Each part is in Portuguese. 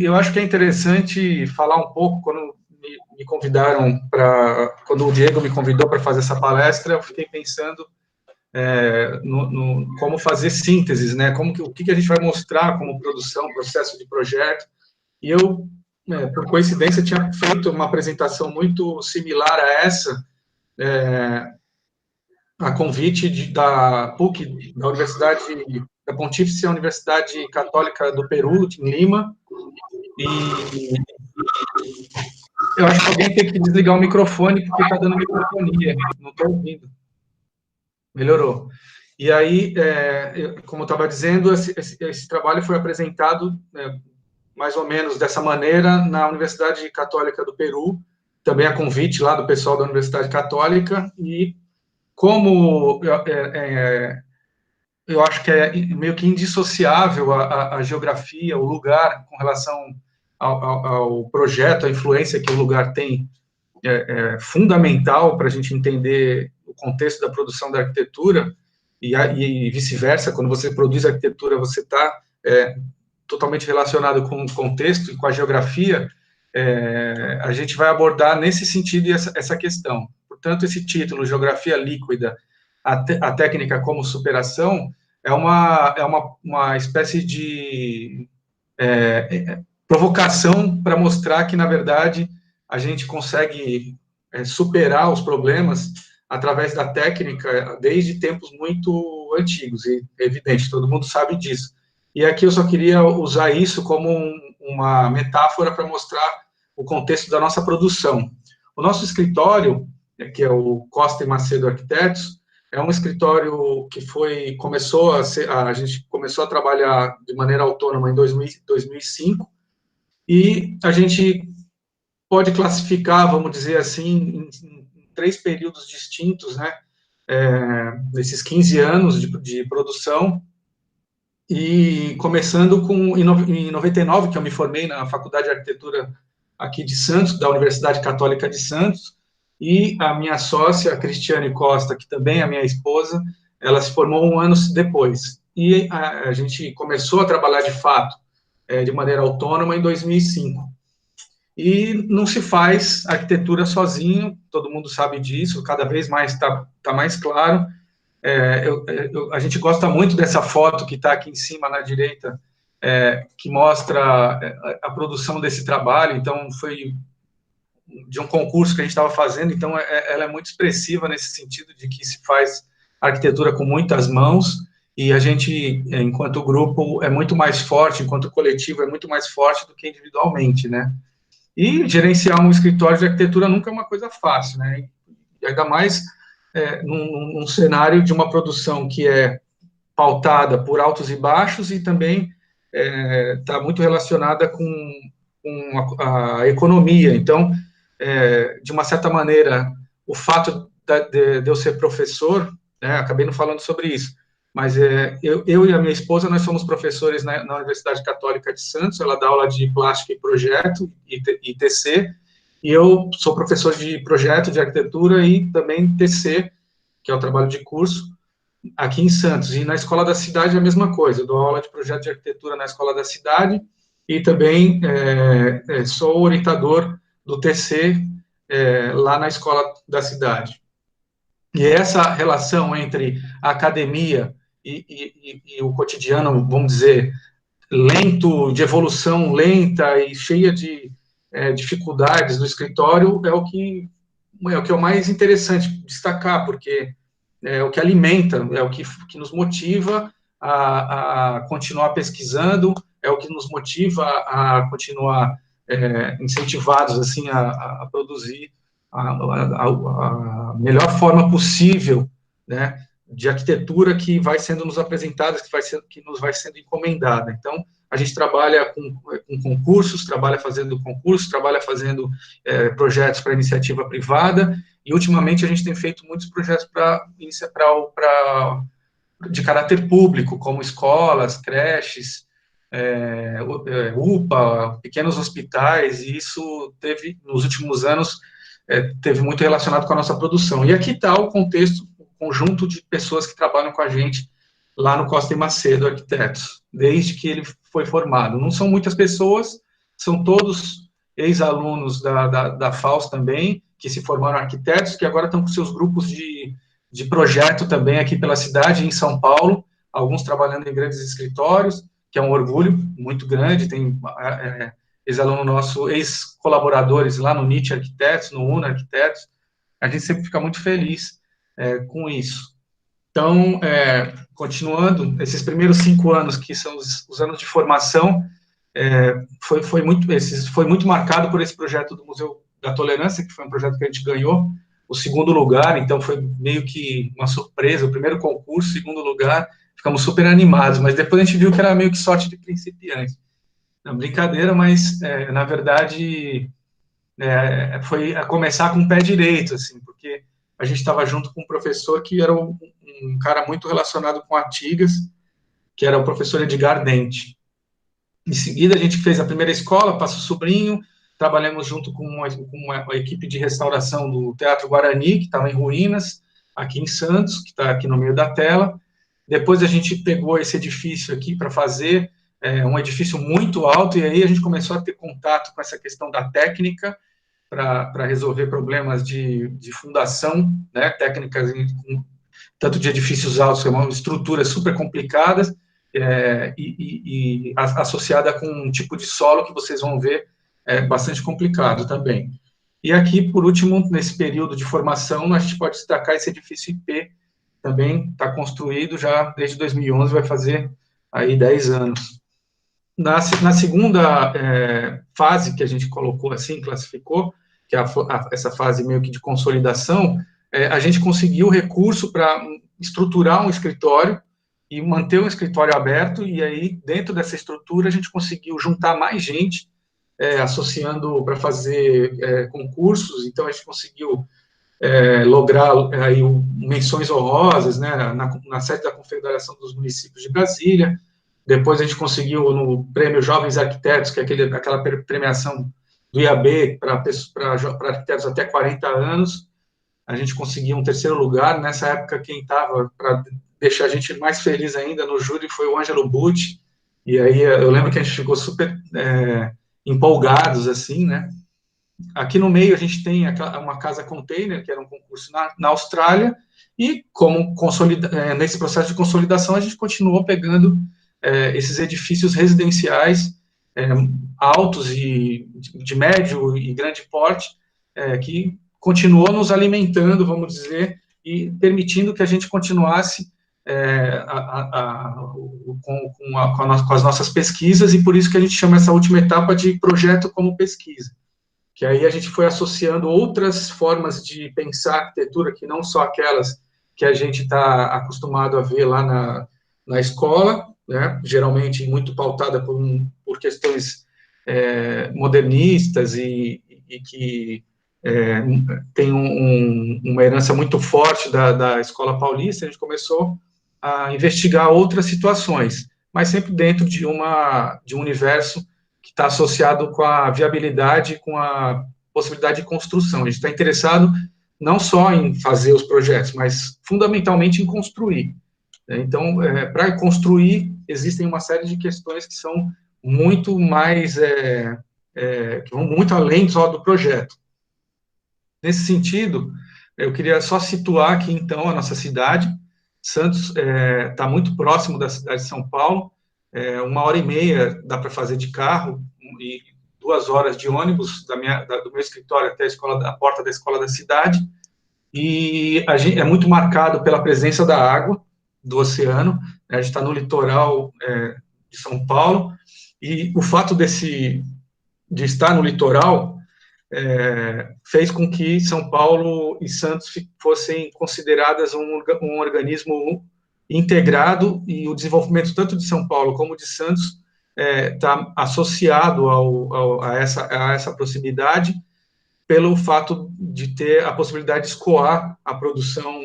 eu acho que é interessante falar um pouco, quando me convidaram quando o Diego me convidou para fazer essa palestra, eu fiquei pensando como fazer sínteses, né? O que a gente vai mostrar como produção, processo de projeto. E eu, por coincidência, tinha feito uma apresentação muito similar a essa, a convite da PUC, da Pontífice Universidade Católica do Peru, em Lima, e eu acho que alguém tem que desligar o microfone, porque está dando microfonia, não estou ouvindo. Melhorou. E aí, como eu estava dizendo, esse trabalho foi apresentado mais ou menos dessa maneira na Universidade Católica do Peru, também a convite lá do pessoal da Universidade Católica, e como eu acho que é meio que indissociável a geografia, o lugar, com relação ao projeto, a influência que o lugar tem, é fundamental para a gente entender o contexto da produção da arquitetura, e vice-versa, quando você produz arquitetura, você está totalmente relacionado com o contexto e com a geografia, a gente vai abordar nesse sentido essa questão. Portanto, esse título, Geografia Líquida, a técnica como superação, é uma espécie de provocação para mostrar que, na verdade, a gente consegue superar os problemas através da técnica desde tempos muito antigos, e é evidente, todo mundo sabe disso. E aqui eu só queria usar isso como uma metáfora para mostrar o contexto da nossa produção. O nosso escritório, que é o Costa e Macedo Arquitetos, é um escritório que a gente começou a trabalhar de maneira autônoma em 2005, e a gente pode classificar, vamos dizer assim, em 3 períodos distintos, né, nesses 15 anos de produção, e começando em 99, que eu me formei na Faculdade de Arquitetura aqui de Santos, da Universidade Católica de Santos, e a minha sócia, a Cristiane Costa, que também é a minha esposa, ela se formou 1 ano depois. E a gente começou a trabalhar de fato, de maneira autônoma, em 2005. E não se faz arquitetura sozinho, todo mundo sabe disso, cada vez mais está mais claro. A gente gosta muito dessa foto que está aqui em cima, na direita, que mostra a produção desse trabalho. Então, foi de um concurso que a gente estava fazendo, então ela é muito expressiva nesse sentido de que se faz arquitetura com muitas mãos, e a gente, enquanto grupo, é muito mais forte, enquanto coletivo, é muito mais forte do que individualmente, né? E gerenciar um escritório de arquitetura nunca é uma coisa fácil, né? E ainda mais num cenário de uma produção que é pautada por altos e baixos, e também está muito relacionada com a economia. Então, de uma certa maneira, o fato de eu ser professor, acabei não falando sobre isso, mas eu e a minha esposa, nós somos professores na Universidade Católica de Santos. Ela dá aula de plástica e projeto, e TC, e eu sou professor de projeto de arquitetura e também TC, que é o trabalho de curso, aqui em Santos. E na Escola da Cidade é a mesma coisa, eu dou aula de projeto de arquitetura na Escola da Cidade, e também sou orientador do TC lá na Escola da Cidade. E essa relação entre a academia e o cotidiano, vamos dizer, lento, de evolução lenta e cheia de dificuldades do escritório, é o que é o mais interessante destacar, porque é o que alimenta, é o que nos motiva a continuar pesquisando, é o que nos motiva a continuar incentivados assim a produzir a melhor forma possível, né, de arquitetura que vai sendo nos apresentada, que nos vai sendo encomendada. Então, a gente trabalha com concursos, trabalha fazendo projetos para iniciativa privada, e ultimamente a gente tem feito muitos projetos de caráter público, como escolas, creches, UPA, pequenos hospitais, e isso teve, nos últimos anos, teve muito relacionado com a nossa produção. E aqui está o contexto, o conjunto de pessoas que trabalham com a gente lá no Costa e Macedo Arquitetos, desde que ele foi formado. Não são muitas pessoas, são todos ex-alunos da FAUS também, que se formaram arquitetos, que agora estão com seus grupos de projeto também aqui pela cidade, em São Paulo, alguns trabalhando em grandes escritórios, que é um orgulho muito grande, tem ex-aluno nosso, ex-colaboradores lá no NIT Arquitetos, no UNA Arquitetos, a gente sempre fica muito feliz com isso. Então, continuando, esses primeiros 5 anos, que são os anos de formação, foi muito marcado por esse projeto do Museu da Tolerância, que foi um projeto que a gente ganhou o 2º lugar, então foi meio que uma surpresa, o primeiro concurso, 2º lugar, ficamos super animados, mas depois a gente viu que era meio que sorte de principiante. Não, brincadeira, mas, na verdade, foi a começar com o pé direito, assim, porque a gente estava junto com um professor que era um cara muito relacionado com Artigas, que era o professor Edgar Dente. Em seguida, a gente fez a primeira escola, Passo Sobrinho, trabalhamos junto com uma equipe de restauração do Teatro Guarani, que estava em ruínas, aqui em Santos, que está aqui no meio da tela. Depois a gente pegou esse edifício aqui para fazer um edifício muito alto, e aí a gente começou a ter contato com essa questão da técnica, para resolver problemas de fundação, né, técnicas tanto de edifícios altos, como estruturas super complicadas, e associada com um tipo de solo que vocês vão ver bastante complicado também. E aqui, por último, nesse período de formação, a gente pode destacar esse edifício IP, também está construído já desde 2011, vai fazer aí 10 anos. Na segunda fase que a gente colocou assim, classificou, que é essa fase meio que de consolidação, a gente conseguiu recurso para estruturar um escritório e manter um escritório aberto, e aí, dentro dessa estrutura, a gente conseguiu juntar mais gente, associando para fazer concursos, então a gente conseguiu lograr aí menções honrosas, né, na sede da Confederação dos Municípios de Brasília. Depois a gente conseguiu no Prêmio Jovens Arquitetos, que é aquela premiação do IAB para arquitetos até 40 anos, a gente conseguiu um 3º lugar. Nessa época, quem estava para deixar a gente mais feliz ainda no júri foi o Ângelo Butti, e aí eu lembro que a gente ficou super empolgados, assim, né? Aqui no meio a gente tem uma casa container, que era um concurso na Austrália, e como nesse processo de consolidação a gente continuou pegando esses edifícios residenciais altos e de médio e grande porte, que continuou nos alimentando, vamos dizer, e permitindo que a gente continuasse com as nossas pesquisas, e por isso que a gente chama essa última etapa de projeto como pesquisa, que aí a gente foi associando outras formas de pensar a arquitetura, que não só aquelas que a gente está acostumado a ver lá na escola, né, geralmente muito pautada por questões modernistas e que tem uma herança muito forte da escola paulista. A gente começou a investigar outras situações, mas sempre dentro de um universo que está associado com a viabilidade, com a possibilidade de construção. A gente está interessado não só em fazer os projetos, mas fundamentalmente em construir. Então, para construir, existem uma série de questões que são muito mais, que vão muito além só do projeto. Nesse sentido, eu queria só situar aqui, então, a nossa cidade. Santos está muito próximo da cidade de São Paulo, 1h30 dá para fazer de carro, e 2 horas de ônibus do meu escritório até a porta da escola da cidade, e é muito marcado pela presença da água, do oceano. A gente está no litoral de São Paulo, e o fato de estar no litoral fez com que São Paulo e Santos fossem consideradas um organismo integrado, e o desenvolvimento tanto de São Paulo como de Santos está associado a essa proximidade, pelo fato de ter a possibilidade de escoar a produção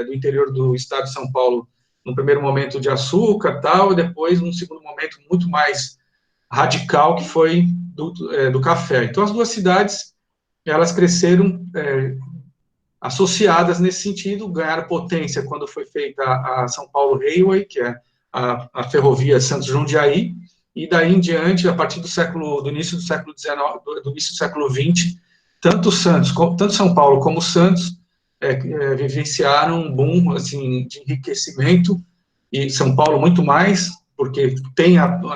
do interior do estado de São Paulo, no primeiro momento de açúcar, tal, e depois, num segundo momento, muito mais radical, que foi do café. Então, as duas cidades, elas cresceram associadas nesse sentido, ganharam potência quando foi feita a São Paulo Railway, que é a ferrovia Santos-Jundiaí, e daí em diante, a partir do início do século XIX, do início do século XX, tanto São Paulo como Santos vivenciaram um boom assim, de enriquecimento, e São Paulo muito mais, porque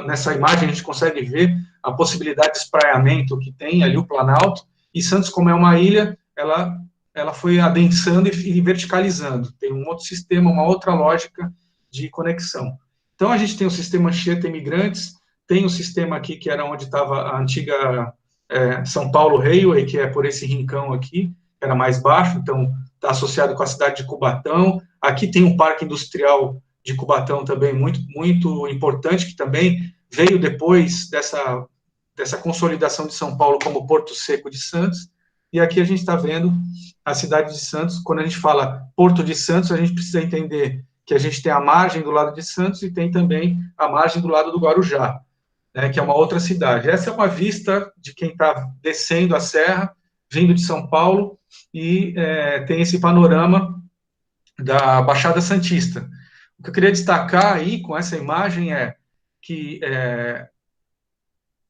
nessa imagem a gente consegue ver a possibilidade de espraiamento que tem ali o Planalto, e Santos, como é uma ilha, ela foi adensando e verticalizando, tem um outro sistema, uma outra lógica de conexão. Então, a gente tem o sistema Anchieta Imigrantes, tem o sistema aqui, que era onde estava a antiga São Paulo Railway, que é por esse rincão aqui, que era mais baixo, então está associado com a cidade de Cubatão. Aqui tem um parque industrial de Cubatão também muito, muito importante, que também veio depois dessa consolidação de São Paulo como Porto Seco de Santos. E aqui a gente está vendo a cidade de Santos. Quando a gente fala Porto de Santos, a gente precisa entender que a gente tem a margem do lado de Santos e tem também a margem do lado do Guarujá, né, que é uma outra cidade. Essa é uma vista de quem está descendo a serra, vindo de São Paulo, e tem esse panorama da Baixada Santista. O que eu queria destacar aí com essa imagem é que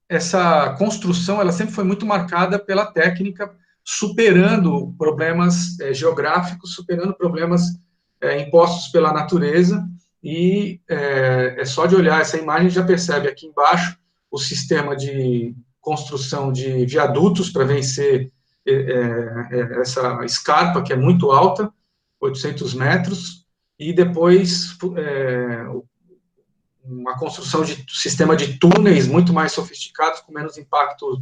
essa construção ela sempre foi muito marcada pela técnica, superando problemas geográficos, superando problemas impostos pela natureza, e é só de olhar essa imagem já percebe aqui embaixo o sistema de construção de viadutos para vencer essa escarpa que é muito alta, 800 metros, e depois uma construção de sistema de túneis muito mais sofisticados, com menos impacto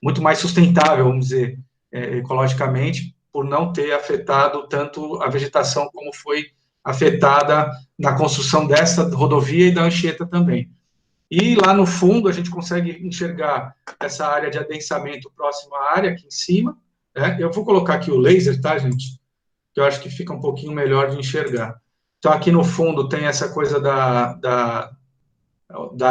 muito mais sustentável, vamos dizer, ecologicamente, por não ter afetado tanto a vegetação como foi afetada na construção dessa rodovia e da Anchieta também. E lá no fundo a gente consegue enxergar essa área de adensamento próxima à área, aqui em cima, né? Eu vou colocar aqui o laser, tá, gente? Que eu acho que fica um pouquinho melhor de enxergar. Então, aqui no fundo tem essa coisa da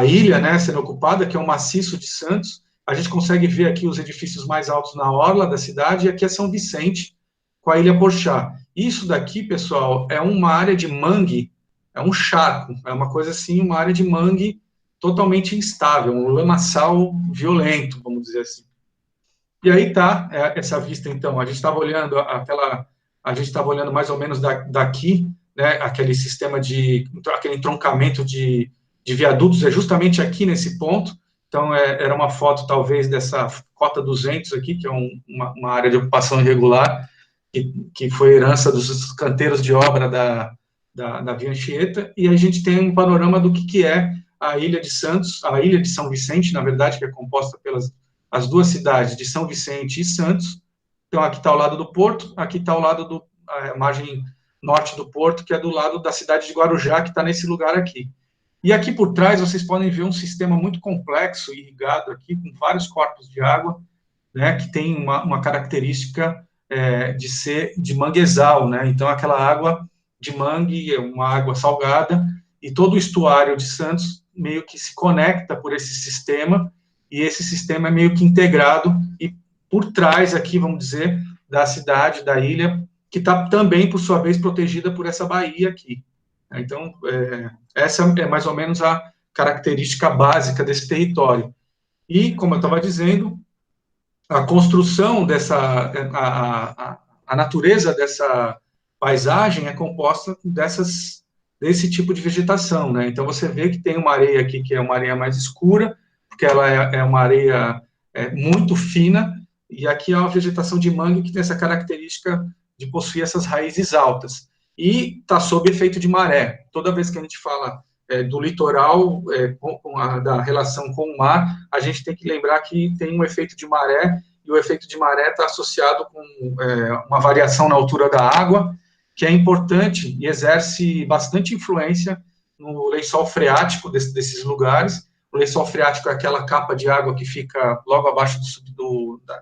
ilha, né, sendo ocupada, que é o maciço de Santos. A gente consegue ver aqui os edifícios mais altos na orla da cidade, e aqui é São Vicente, com a Ilha Porchá. Isso daqui, pessoal, é uma área de mangue, é um charco, é uma coisa assim, uma área de mangue totalmente instável, um lamaçal violento, vamos dizer assim. E aí está essa vista, então, a gente estava olhando mais ou menos daqui, né, aquele sistema aquele entroncamento de viadutos, é justamente aqui nesse ponto. Então, era uma foto, talvez, dessa Cota 200 aqui, que é uma área de ocupação irregular, que foi herança dos canteiros de obra da Via Anchieta, e a gente tem um panorama do que é a Ilha de Santos, a Ilha de São Vicente, na verdade, que é composta pelas as duas cidades de São Vicente e Santos. Então, aqui está ao lado do porto, aqui está ao lado a margem norte do porto, que é do lado da cidade de Guarujá, que está nesse lugar aqui. E aqui por trás, vocês podem ver um sistema muito complexo, irrigado aqui, com vários corpos de água, né, que tem uma característica de ser de manguezal, né? Então, aquela água de mangue é uma água salgada, e todo o estuário de Santos meio que se conecta por esse sistema, e esse sistema é meio que integrado, e por trás aqui, vamos dizer, da cidade, da ilha, que está também, por sua vez, protegida por essa baía aqui. Então, essa é mais ou menos a característica básica desse território. E, como eu estava dizendo, a construção a natureza dessa paisagem é composta desse tipo de vegetação, né? Então, você vê que tem uma areia aqui que é uma areia mais escura, porque ela é uma areia muito fina, e aqui é uma vegetação de mangue que tem essa característica de possuir essas raízes altas. E está sob efeito de maré. Toda vez que a gente fala do litoral, da relação com o mar, a gente tem que lembrar que tem um efeito de maré, e o efeito de maré está associado com uma variação na altura da água, que é importante e exerce bastante influência no lençol freático desses lugares. O lençol freático é aquela capa de água que fica logo abaixo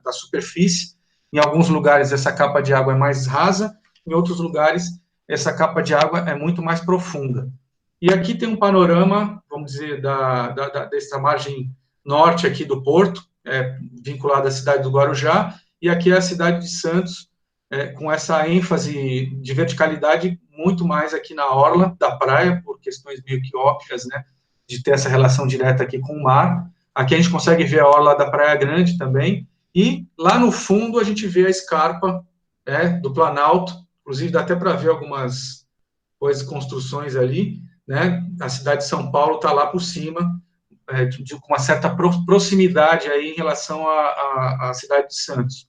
da superfície. Em alguns lugares, essa capa de água é mais rasa, em outros lugares, essa capa de água é muito mais profunda. E aqui tem um panorama, vamos dizer, dessa margem norte aqui do porto, vinculada à cidade do Guarujá, e aqui é a cidade de Santos, com essa ênfase de verticalidade muito mais aqui na orla da praia, por questões meio que óbvias, né, de ter essa relação direta aqui com o mar. Aqui a gente consegue ver a orla da Praia Grande também, e lá no fundo a gente vê a escarpa, né, do Planalto, inclusive dá até para ver algumas coisas, construções ali, né, a cidade de São Paulo está lá por cima, com uma certa proximidade aí em relação à cidade de Santos,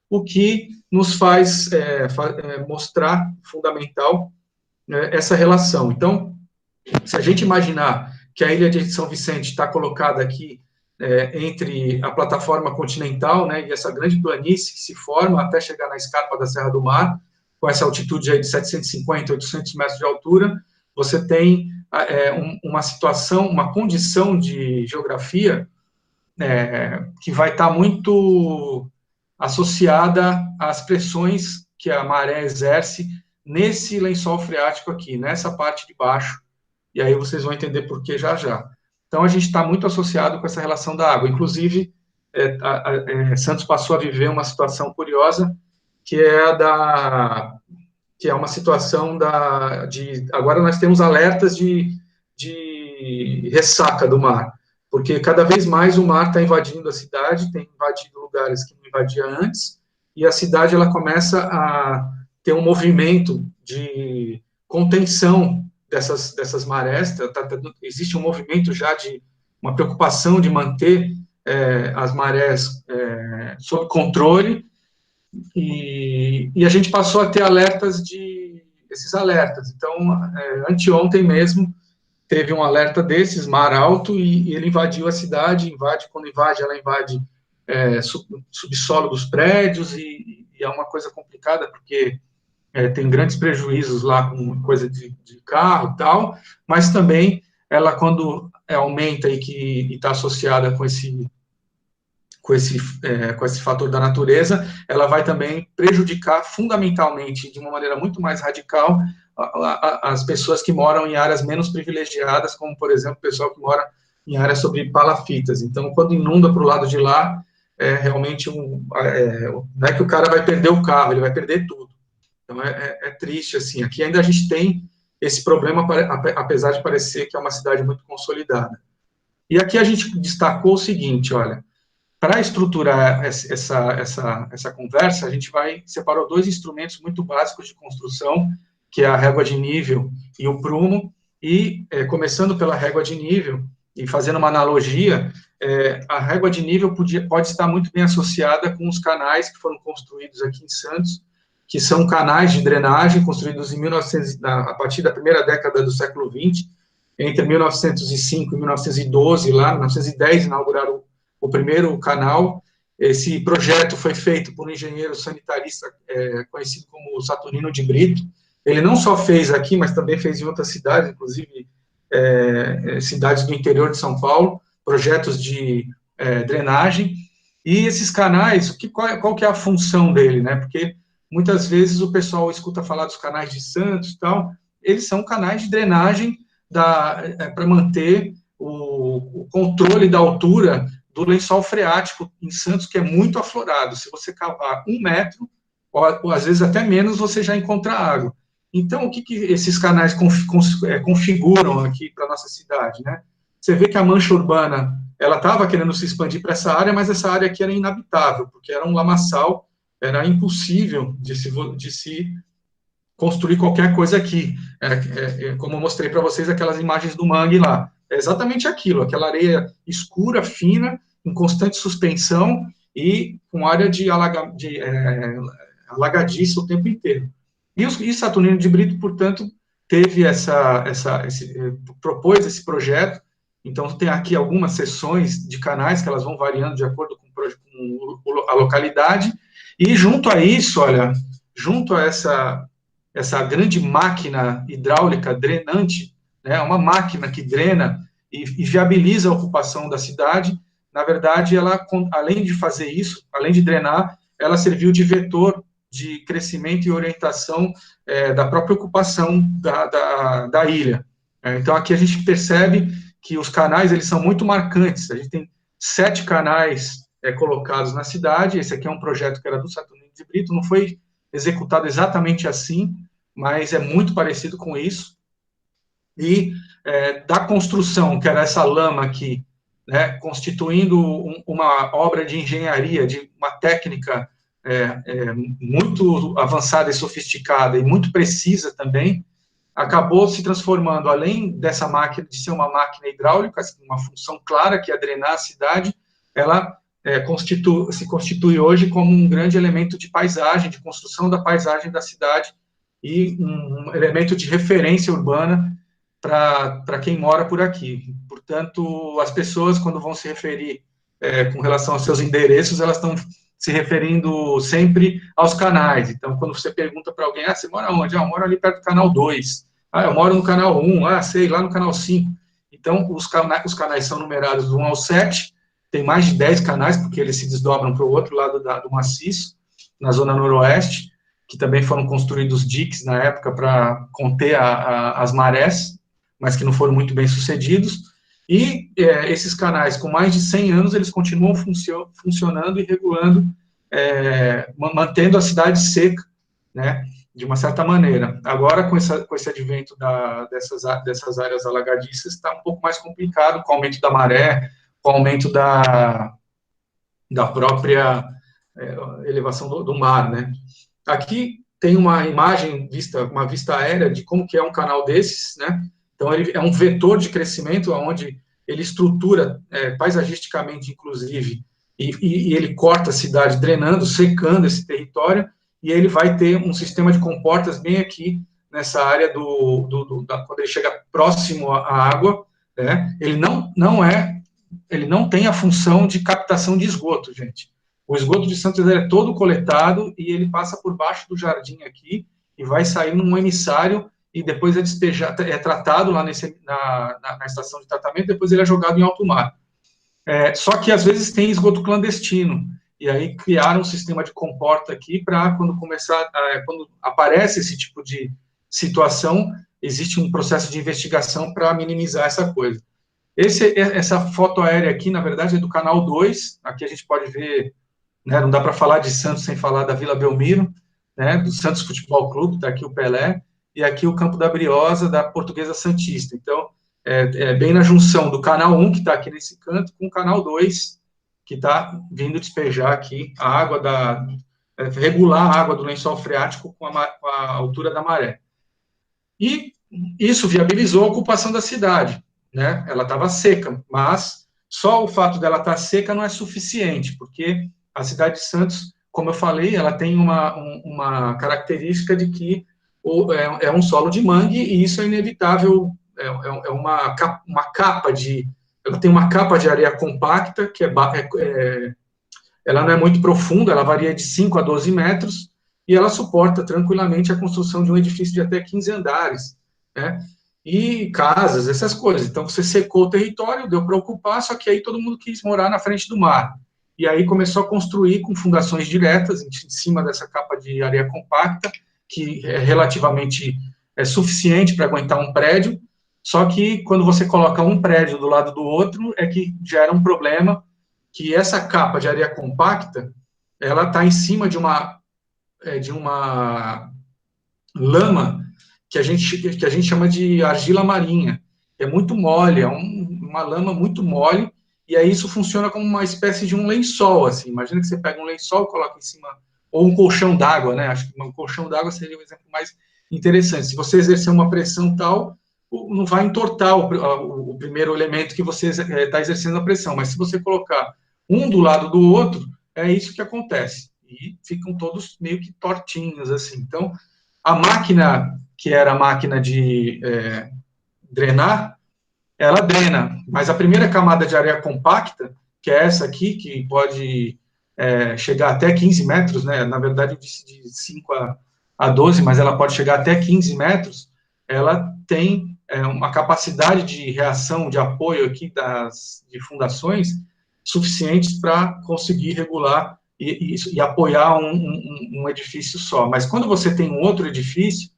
o que nos faz mostrar, fundamental, essa relação. Então, se a gente imaginar que a ilha de São Vicente está colocada aqui entre a plataforma continental, né, e essa grande planície que se forma até chegar na escarpa da Serra do Mar, com essa altitude aí de 750, 800 metros de altura, você tem uma situação, uma condição de geografia que vai estar muito associada às pressões que a maré exerce nesse lençol freático aqui, nessa parte de baixo, e aí vocês vão entender por que já já. Então, a gente está muito associado com essa relação da água. Inclusive, Santos passou a viver uma situação curiosa, que é uma situação agora nós temos alertas de ressaca do mar, porque cada vez mais o mar está invadindo a cidade, tem invadido lugares que não invadia antes, e a cidade ela começa a ter um movimento de contenção dessas marés, existe um movimento já de uma preocupação de manter as marés sob controle, e a gente passou a ter esses alertas. Então, anteontem mesmo, teve um alerta desses, mar alto, e ele invadiu a cidade, quando invade, ela invade subsolo dos prédios, e é uma coisa complicada, porque tem grandes prejuízos lá com coisa de carro e tal, mas também ela, quando aumenta e está associada com esse fator da natureza, ela vai também prejudicar fundamentalmente, de uma maneira muito mais radical, as pessoas que moram em áreas menos privilegiadas, como, por exemplo, o pessoal que mora em áreas sobre palafitas. Então, quando inunda para o lado de lá, realmente não é que o cara vai perder o carro, ele vai perder tudo. Então, é triste, assim. Aqui ainda a gente tem esse problema, apesar de parecer que é uma cidade muito consolidada. E aqui a gente destacou o seguinte, olha, para estruturar essa conversa, a gente separou dois instrumentos muito básicos de construção, que é a régua de nível e o prumo, e começando pela régua de nível, e fazendo uma analogia, a régua de nível pode estar muito bem associada com os canais que foram construídos aqui em Santos, que são canais de drenagem construídos a partir da primeira década do século XX, entre 1905 e 1912, lá em 1910 inauguraram o primeiro canal. Esse projeto foi feito por um engenheiro sanitarista conhecido como Saturnino de Brito. Ele não só fez aqui, mas também fez em outras cidades, inclusive cidades do interior de São Paulo, projetos de drenagem. E esses canais, qual que é a função dele, né? Porque muitas vezes o pessoal escuta falar dos canais de Santos e tal, eles são canais de drenagem para manter o controle da altura do lençol freático em Santos, que é muito aflorado. Se você cavar 1 metro, ou às vezes até menos, você já encontra água. Então, o que esses canais configuram aqui para a nossa cidade, né? Você vê que a mancha urbana, ela estava querendo se expandir para essa área, mas essa área aqui era inabitável, porque era um lamaçal, era impossível de se construir qualquer coisa aqui. Como eu mostrei para vocês aquelas imagens do mangue lá. É exatamente aquilo, aquela areia escura, fina, em constante suspensão e com área de alagadiça o tempo inteiro. E Saturnino de Brito, portanto, teve propôs esse projeto. Então, tem aqui algumas seções de canais que elas vão variando de acordo com a localidade. E junto a isso, olha, junto a essa grande máquina hidráulica drenante, né, uma máquina que drena e viabiliza a ocupação da cidade, na verdade, ela, além de fazer isso, além de drenar, ela serviu de vetor de crescimento e orientação da própria ocupação da ilha. Então, aqui a gente percebe que os canais, eles são muito marcantes. A gente tem 7 canais colocados na cidade. Esse aqui é um projeto que era do Saturnino de Brito, não foi executado exatamente assim, mas é muito parecido com isso. E da construção, que era essa lama aqui, né, constituindo uma obra de engenharia, de uma técnica muito avançada e sofisticada e muito precisa também, acabou se transformando, além dessa máquina, de ser uma máquina hidráulica, uma função clara, que é drenar a cidade, ela se constitui hoje como um grande elemento de paisagem, de construção da paisagem da cidade, e um elemento de referência urbana para quem mora por aqui. Portanto, as pessoas, quando vão se referir com relação aos seus endereços, elas estão se referindo sempre aos canais. Então, quando você pergunta para alguém, você mora onde? Eu moro ali perto do canal 2. Eu moro no canal 1. Sei, lá no canal 5. Então, os canais são numerados do 1 ao 7, tem mais de 10 canais, porque eles se desdobram para o outro lado do maciço, na zona noroeste, que também foram construídos diques na época para conter as marés, mas que não foram muito bem sucedidos. E esses canais, com mais de 100 anos, eles continuam funcionando e regulando, mantendo a cidade seca, né, de uma certa maneira. Agora, com esse advento dessas áreas alagadiças, está um pouco mais complicado, com o aumento da maré, com o aumento da própria elevação do mar, né. Aqui tem uma imagem uma vista aérea de como que é um canal desses, né. Então, ele é um vetor de crescimento, onde ele estrutura paisagisticamente, inclusive, e ele corta a cidade, drenando, secando esse território, e ele vai ter um sistema de comportas bem aqui, nessa área quando ele chega próximo à água, né? Ele não tem a função de captação de esgoto, gente. O esgoto de Santos é todo coletado, e ele passa por baixo do jardim aqui, e vai sair num emissário, e depois é tratado lá na estação de tratamento, depois ele é jogado em alto mar. Só que, às vezes, tem esgoto clandestino, e aí criaram um sistema de comporta aqui para, quando aparece esse tipo de situação, existe um processo de investigação para minimizar essa coisa. Essa foto aérea aqui, na verdade, é do canal 2, aqui a gente pode ver, né, não dá para falar de Santos sem falar da Vila Belmiro, né, do Santos Futebol Clube, está aqui o Pelé, e aqui o Campo da Briosa, da Portuguesa Santista. Então, bem na junção do canal 1, que está aqui nesse canto, com o canal 2, que está vindo despejar aqui a água regular a água do lençol freático com a altura da maré. E isso viabilizou a ocupação da cidade, né? Ela estava seca, mas só o fato dela estar seca não é suficiente, porque a cidade de Santos, como eu falei, ela tem uma característica de que é um solo de mangue, e isso é inevitável, uma capa ela tem uma capa de areia compacta, que ela não é muito profunda, ela varia de 5 a 12 metros, e ela suporta tranquilamente a construção de um edifício de até 15 andares, né, e casas, essas coisas. Então, você secou o território, deu para ocupar, só que aí todo mundo quis morar na frente do mar, e aí começou a construir com fundações diretas, em cima dessa capa de areia compacta, que é relativamente suficiente para aguentar um prédio, só que quando você coloca um prédio do lado do outro, é que gera um problema, que essa capa de areia compacta, ela está em cima de uma lama que a gente chama de argila marinha, que é muito mole, uma lama muito mole, e aí isso funciona como uma espécie de um lençol, assim. Imagina que você pega um lençol, coloca em cima, ou um colchão d'água, né? Acho que um colchão d'água seria um exemplo mais interessante. Se você exercer uma pressão tal, não vai entortar o primeiro elemento que você está exercendo a pressão, mas se você colocar um do lado do outro, é isso que acontece, e ficam todos meio que tortinhos, assim. Então, a máquina, que era a máquina de drenar, ela drena, mas a primeira camada de areia compacta, que é essa aqui, que pode chegar até 15 metros, né? Na verdade, eu disse de 5 a 12, mas ela pode chegar até 15 metros, ela tem uma capacidade de reação, de apoio aqui de fundações suficientes para conseguir regular e apoiar um edifício só. Mas quando você tem um outro edifício,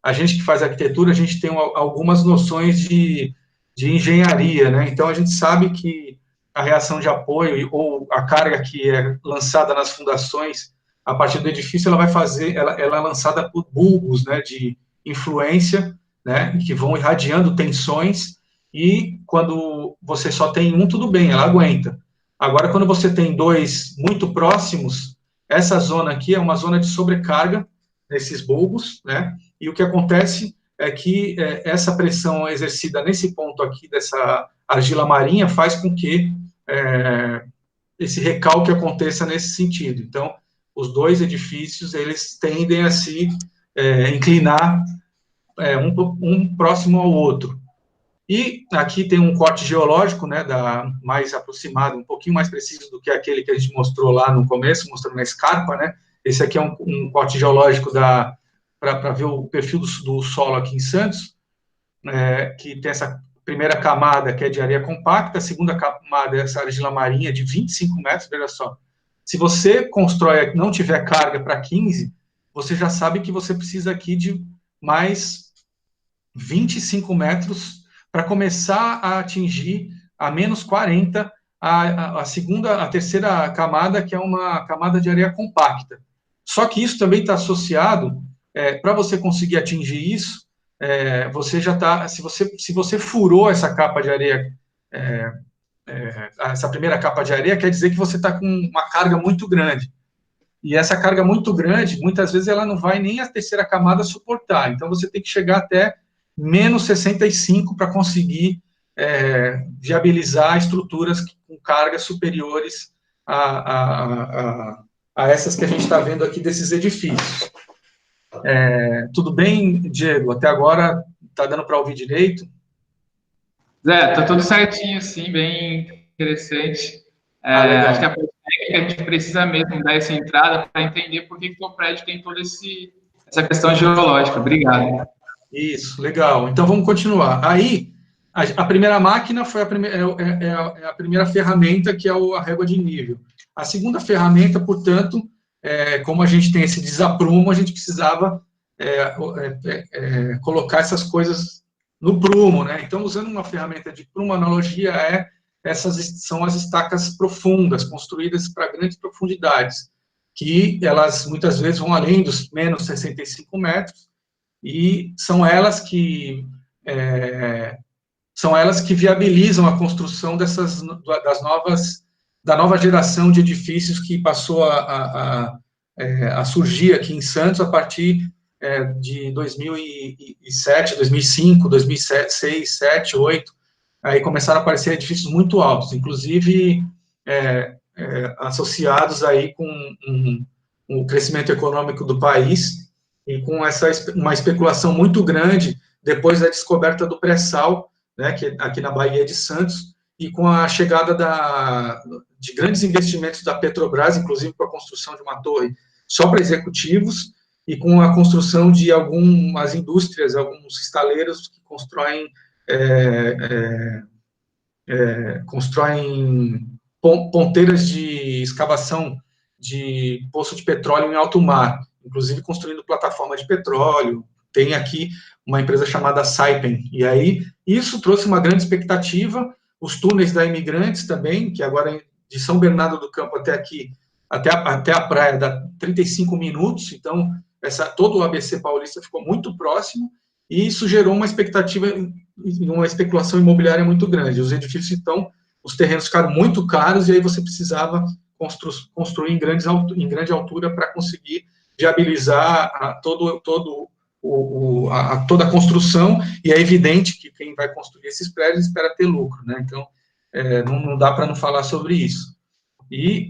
a gente que faz arquitetura, a gente tem algumas noções de engenharia, né? Então, a gente sabe que a reação de apoio ou a carga que é lançada nas fundações a partir do edifício, ela vai fazer, ela é lançada por bulbos, né, de influência, né, que vão irradiando tensões, e quando você só tem um, tudo bem, ela aguenta. Agora, quando você tem dois muito próximos, essa zona aqui é uma zona de sobrecarga nesses bulbos, né, e o que acontece é que essa pressão exercida nesse ponto aqui, dessa argila marinha, faz com que esse recalque aconteça nesse sentido. Então, os dois edifícios, eles tendem a se inclinar um próximo ao outro. E aqui tem um corte geológico, né, mais aproximado, um pouquinho mais preciso do que aquele que a gente mostrou lá no começo, mostrando na escarpa, né? Esse aqui é um corte geológico para ver o perfil do solo aqui em Santos, que tem essa primeira camada, que é de areia compacta, a segunda camada é essa argila marinha de 25 metros, veja só. Se você constrói, não tiver carga para 15, você já sabe que você precisa aqui de mais 25 metros para começar a atingir a menos 40 a terceira camada, que é uma camada de areia compacta. Só que isso também está associado, para você conseguir atingir isso, você já está, se você furou essa capa de areia, essa primeira capa de areia, quer dizer que você está com uma carga muito grande. E essa carga muito grande, muitas vezes ela não vai nem a terceira camada suportar. Então, você tem que chegar até menos 65 para conseguir viabilizar estruturas com cargas superiores a essas que a gente está vendo aqui desses edifícios. Tudo bem, Diego? Até agora está dando para ouvir direito? Zé, tá tudo certinho, sim, bem interessante. Acho que a parte técnica a gente precisa mesmo dar essa entrada para entender por que o prédio tem toda essa questão geológica. Obrigado. Isso, legal. Então, vamos continuar. Aí, a primeira máquina foi a primeira ferramenta, que é a régua de nível. A segunda ferramenta, portanto, como a gente tem esse desaprumo, a gente precisava colocar essas coisas no prumo, né? Então, usando uma ferramenta de prumo, a analogia essas são as estacas profundas, construídas para grandes profundidades, que elas muitas vezes vão além dos menos 65 metros, e são elas que viabilizam a construção da nova geração de edifícios que passou a surgir aqui em Santos a partir de 2007, 2005, 2006, 2007, 2008, aí começaram a aparecer edifícios muito altos, inclusive associados aí com o crescimento econômico do país, e com uma especulação muito grande depois da descoberta do pré-sal, né, que aqui na Baía de Santos, e com a chegada de grandes investimentos da Petrobras, inclusive com a construção de uma torre só para executivos, e com a construção de algumas indústrias, alguns estaleiros que constroem ponteiras de escavação de poço de petróleo em alto mar, inclusive construindo plataforma de petróleo. Tem aqui uma empresa chamada Saipem, e aí isso trouxe uma grande expectativa. Os túneis da Imigrantes também, que agora de São Bernardo do Campo até aqui, até a praia, dá 35 minutos, então todo o ABC paulista ficou muito próximo, e isso gerou uma expectativa, uma especulação imobiliária muito grande. Os edifícios, então, os terrenos ficaram muito caros, e aí você precisava construir em grande altura para conseguir viabilizar toda a construção, e é evidente que quem vai construir esses prédios espera ter lucro, né? Então, não dá para não falar sobre isso. E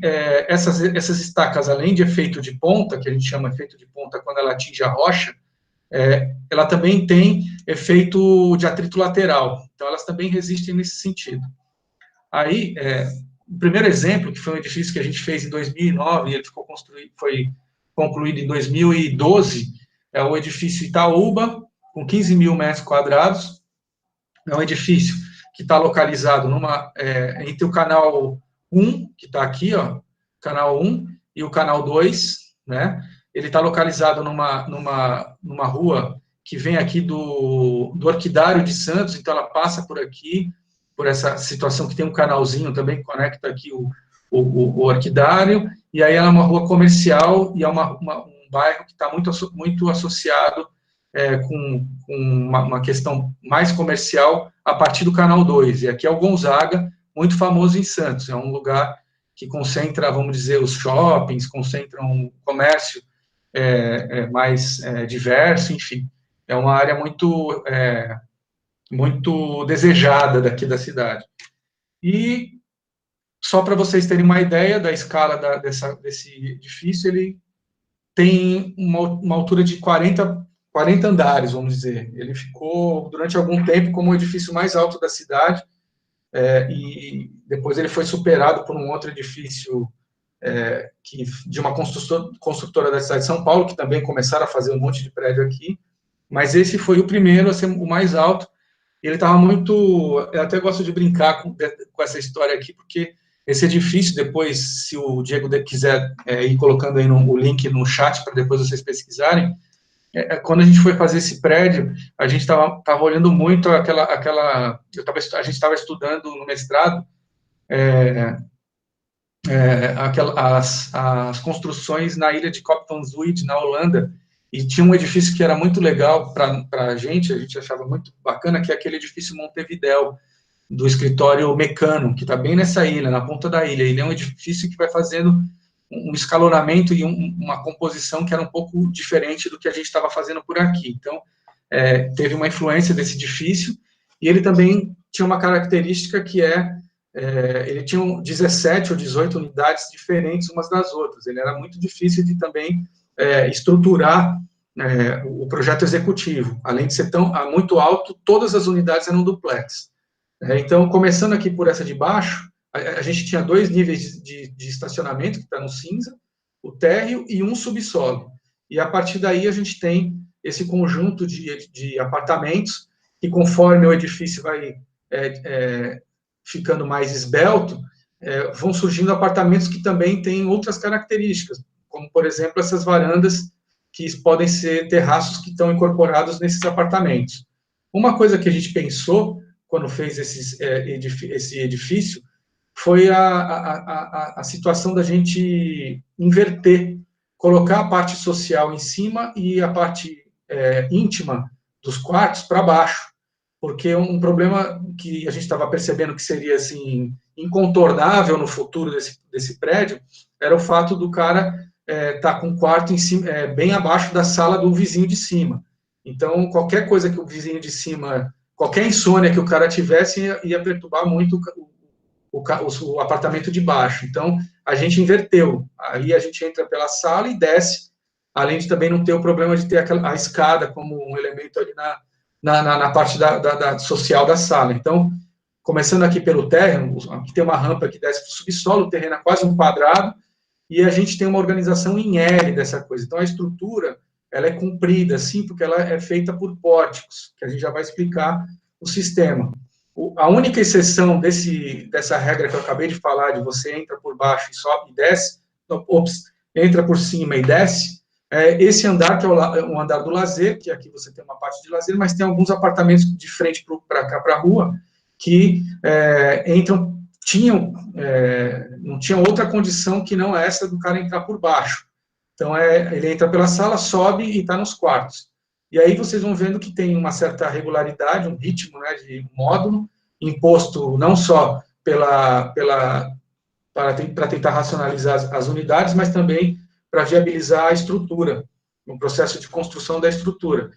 essas estacas, além de efeito de ponta, que a gente chama efeito de ponta quando ela atinge a rocha, ela também tem efeito de atrito lateral, então elas também resistem nesse sentido. Aí, o primeiro exemplo, que foi um edifício que a gente fez em 2009, e ele foi concluído em 2012, é o edifício Itaúba, com 15 mil metros quadrados. É um edifício que está localizado entre o canal 1, que está aqui, ó, canal 1, e o canal 2, né? Ele está localizado numa rua que vem aqui do Orquidário de Santos, então ela passa por aqui, por essa situação que tem um canalzinho também que conecta aqui o Orquidário, e aí ela é uma rua comercial e é um bairro que está muito associado com uma questão mais comercial a partir do Canal 2. E aqui é o Gonzaga, muito famoso em Santos. É um lugar que concentra, vamos dizer, os shoppings, concentra um comércio mais diverso, enfim. É uma área muito desejada daqui da cidade. E, só para vocês terem uma ideia da escala desse edifício, ele tem uma altura de 40 andares, vamos dizer. Ele ficou, durante algum tempo, como o edifício mais alto da cidade, e depois ele foi superado por um outro edifício de uma construtora da cidade de São Paulo, que também começaram a fazer um monte de prédio aqui, mas esse foi o primeiro a ser o mais alto. Ele estava muito... Eu até gosto de brincar com essa história aqui, porque esse edifício, depois, se o Diego quiser ir colocando aí o link no chat para depois vocês pesquisarem, quando a gente foi fazer esse prédio, a gente estava olhando muito a gente estava estudando no mestrado as construções na ilha de Kop van Zuid, na Holanda, e tinha um edifício que era muito legal para a gente achava muito bacana, que é aquele edifício Montevidéu, do escritório Mecano, que está bem nessa ilha, na ponta da ilha. Ele é um edifício que vai fazendo um escalonamento e uma composição que era um pouco diferente do que a gente estava fazendo por aqui. Então, teve uma influência desse edifício, e ele também tinha uma característica que ele tinha 17 ou 18 unidades diferentes umas das outras. Ele era muito difícil de também estruturar o projeto executivo. Além de ser muito alto, todas as unidades eram duplex. Então, começando aqui por essa de baixo, a gente tinha 2 níveis de estacionamento, que está no cinza, o térreo e um subsolo. E, a partir daí, a gente tem esse conjunto de apartamentos, que, conforme o edifício vai ficando mais esbelto, vão surgindo apartamentos que também têm outras características, como, por exemplo, essas varandas, que podem ser terraços que estão incorporados nesses apartamentos. Uma coisa que a gente pensou quando fez esse edifício, foi a situação da gente inverter, colocar a parte social em cima e a parte íntima dos quartos para baixo, porque um problema que a gente estava percebendo que seria assim incontornável no futuro desse prédio era o fato do cara estar com o quarto em cima, bem abaixo da sala do vizinho de cima. Então, qualquer coisa que o vizinho de cima... Qualquer insônia que o cara tivesse ia perturbar muito o apartamento de baixo. Então, a gente inverteu. Aí a gente entra pela sala e desce, além de também não ter o problema de ter a escada como um elemento ali na parte da social da sala. Então, começando aqui pelo térreo, aqui tem uma rampa que desce para o subsolo, o terreno é quase um quadrado, e a gente tem uma organização em L dessa coisa. Então, a estrutura... ela é comprida, sim, porque ela é feita por pórticos, que a gente já vai explicar o sistema. A única exceção dessa regra que eu acabei de falar, de você entra por baixo e sobe e desce, entra por cima e desce, esse andar, que é o andar do lazer, que aqui você tem uma parte de lazer, mas tem alguns apartamentos de frente para cá, para a rua, que não tinham outra condição que não essa do cara entrar por baixo. Então, ele entra pela sala, sobe e está nos quartos. E aí vocês vão vendo que tem uma certa regularidade, um ritmo, né, de módulo, imposto não só para tentar racionalizar as unidades, mas também para viabilizar a estrutura, o processo de construção da estrutura.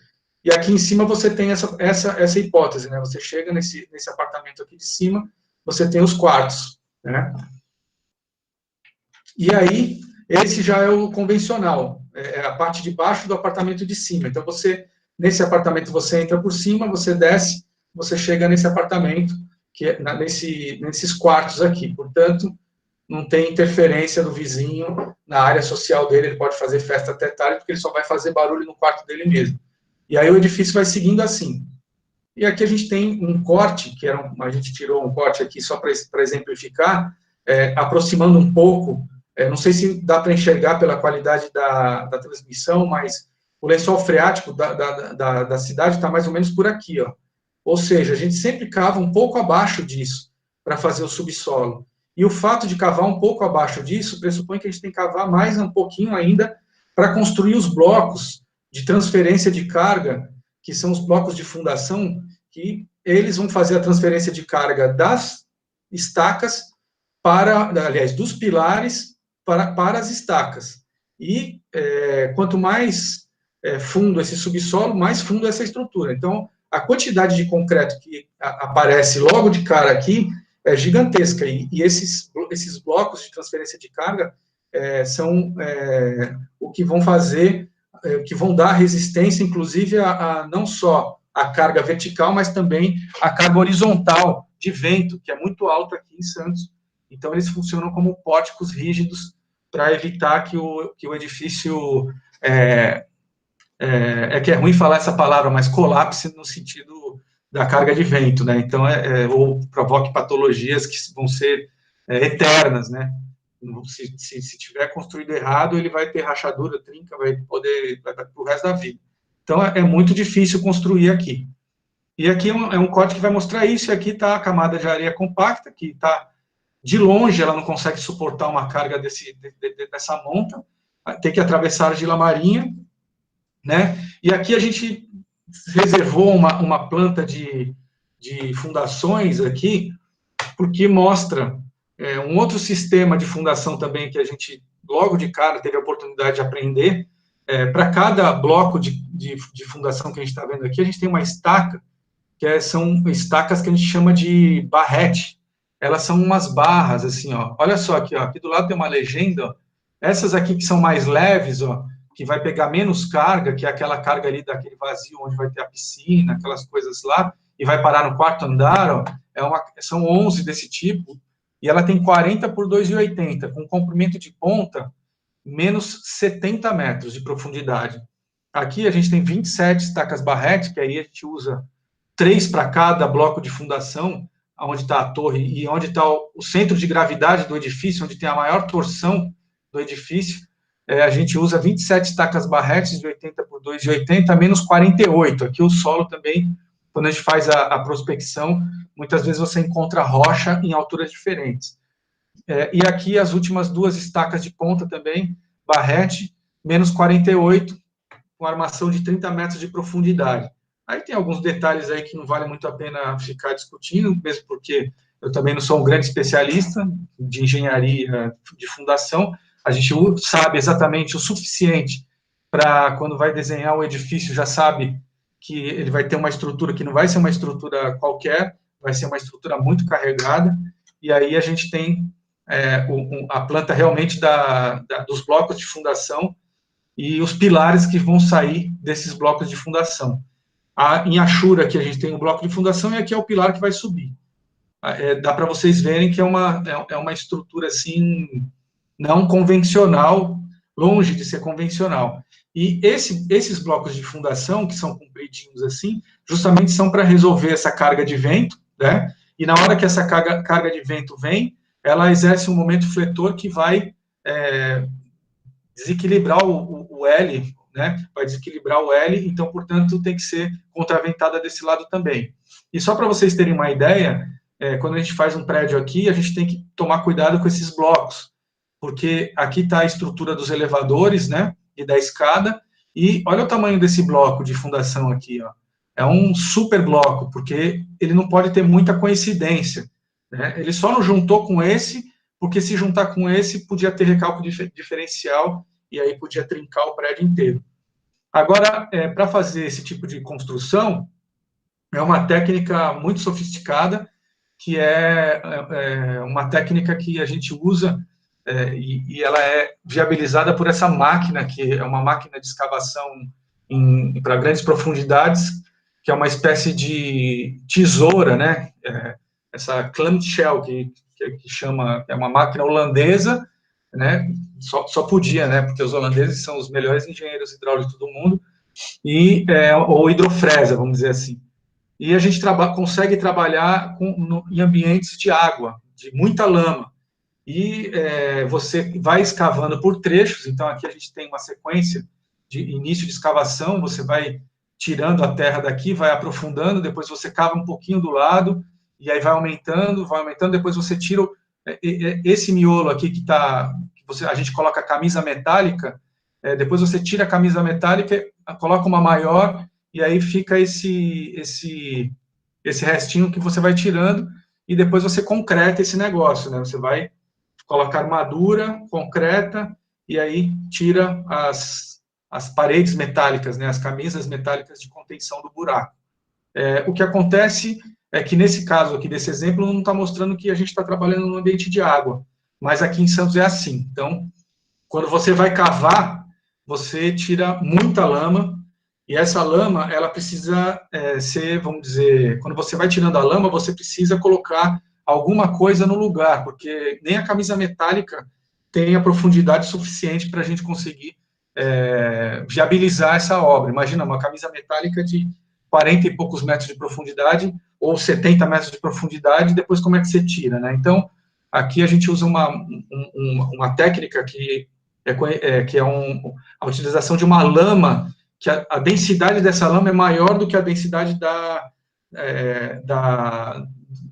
E aqui em cima você tem essa hipótese, né? Você chega nesse apartamento aqui de cima, você tem os quartos, né? E aí... esse já é o convencional, é a parte de baixo do apartamento de cima. Então, nesse apartamento, você entra por cima, você desce, você chega nesse apartamento, que é nesses quartos aqui. Portanto, não tem interferência do vizinho na área social dele, ele pode fazer festa até tarde, porque ele só vai fazer barulho no quarto dele mesmo. E aí o edifício vai seguindo assim. E aqui a gente tem um corte, a gente tirou um corte aqui só para exemplificar, aproximando um pouco. Não sei se dá para enxergar pela qualidade da transmissão, mas o lençol freático da cidade está mais ou menos por aqui, ó. Ou seja, a gente sempre cava um pouco abaixo disso para fazer o subsolo. E o fato de cavar um pouco abaixo disso pressupõe que a gente tem que cavar mais um pouquinho ainda para construir os blocos de transferência de carga, que são os blocos de fundação, que eles vão fazer a transferência de carga das estacas aliás, dos pilares para as estacas. E quanto mais fundo esse subsolo, mais fundo essa estrutura. Então, a quantidade de concreto que aparece logo de cara aqui é gigantesca, e esses blocos de transferência de carga são o que vão fazer, que vão dar resistência, inclusive, a não só a carga vertical, mas também a carga horizontal de vento, que é muito alta aqui em Santos. Então, eles funcionam como pórticos rígidos para evitar que o edifício... que é ruim falar essa palavra, mas colapse no sentido da carga de vento, né? Então, ou provoque patologias que vão ser eternas, né? Se tiver construído errado, ele vai ter rachadura, trinca, vai para o resto da vida. Então, é muito difícil construir aqui. E aqui é um corte que vai mostrar isso, e aqui está a camada de areia compacta, que está, de longe, ela não consegue suportar uma carga dessa monta, tem que atravessar a argila marinha, né? E aqui a gente reservou uma planta de fundações aqui, porque mostra um outro sistema de fundação também que a gente, logo de cara, teve a oportunidade de aprender. Para cada bloco de fundação que a gente está vendo aqui, a gente tem uma estaca, são estacas que a gente chama de barrete. Elas são umas barras, assim, ó. Olha só aqui, ó, aqui do lado tem uma legenda, ó. Essas aqui que são mais leves, ó, que vai pegar menos carga, que é aquela carga ali daquele vazio onde vai ter a piscina, aquelas coisas lá, e vai parar no quarto andar, ó, são 11 desse tipo, e ela tem 40 por 2,80, com comprimento de ponta, menos 70 metros de profundidade. Aqui a gente tem 27 estacas barrete, que aí a gente usa 3 para cada bloco de fundação, onde está a torre e onde está o centro de gravidade do edifício, onde tem a maior torção do edifício. A gente usa 27 estacas barretes de 80 por 2,80, menos 48. Aqui o solo também, quando a gente faz a prospecção, muitas vezes você encontra rocha em alturas diferentes. E aqui as últimas 2 estacas de ponta também, barrete, menos 48, com armação de 30 metros de profundidade. Aí tem alguns detalhes aí que não vale muito a pena ficar discutindo, mesmo porque eu também não sou um grande especialista de engenharia de fundação. A gente sabe exatamente o suficiente para, quando vai desenhar o edifício, já sabe que ele vai ter uma estrutura que não vai ser uma estrutura qualquer, vai ser uma estrutura muito carregada, e aí a gente tem a planta realmente dos blocos de fundação e os pilares que vão sair desses blocos de fundação. Em Ashura, aqui a gente tem um bloco de fundação, e aqui é o pilar que vai subir. Dá para vocês verem que é uma estrutura, assim, não convencional, longe de ser convencional. E esses blocos de fundação, que são compridinhos assim, justamente são para resolver essa carga de vento, né? E na hora que essa carga de vento vem, ela exerce um momento fletor que vai desequilibrar o L, né? Vai desequilibrar o L, então, portanto, tem que ser contraventada desse lado também. E só para vocês terem uma ideia, quando a gente faz um prédio aqui, a gente tem que tomar cuidado com esses blocos, porque aqui está a estrutura dos elevadores, né, e da escada, e olha o tamanho desse bloco de fundação aqui, ó. É um super bloco, porque ele não pode ter muita coincidência, né? Ele só não juntou com esse, porque se juntar com esse, podia ter recálculo diferencial, e aí podia trincar o prédio inteiro. Agora, para fazer esse tipo de construção, é uma técnica muito sofisticada, que é uma técnica que a gente usa, e ela é viabilizada por essa máquina, que é uma máquina de escavação para grandes profundidades, que é uma espécie de tesoura, né? Essa clamshell, que chama, é uma máquina holandesa, né? Só podia, né? Porque os holandeses são os melhores engenheiros hidráulicos do mundo, ou hidrofresa, vamos dizer assim. E a gente consegue trabalhar em ambientes de água, de muita lama. E você vai escavando por trechos, então aqui a gente tem uma sequência de início de escavação, você vai tirando a terra daqui, vai aprofundando, depois você cava um pouquinho do lado, e aí vai aumentando, depois você tira esse miolo aqui que a gente coloca a camisa metálica, depois você tira a camisa metálica, coloca uma maior, e aí fica esse restinho que você vai tirando, e depois você concreta esse negócio, né? Você vai colocar armadura, concreta, e aí tira as paredes metálicas, né? As camisas metálicas de contenção do buraco. O que acontece é que, nesse caso aqui, desse exemplo, não está mostrando que a gente está trabalhando no ambiente de água, mas aqui em Santos é assim. Então, quando você vai cavar, você tira muita lama, e essa lama, ela precisa ser, vamos dizer, quando você vai tirando a lama, você precisa colocar alguma coisa no lugar, porque nem a camisa metálica tem a profundidade suficiente para a gente conseguir viabilizar essa obra. Imagina, uma camisa metálica de 40 e poucos metros de profundidade, ou 70 metros de profundidade, depois como é que você tira, né? Então, aqui a gente usa uma técnica que é a utilização de uma lama, que a densidade dessa lama é maior do que a densidade da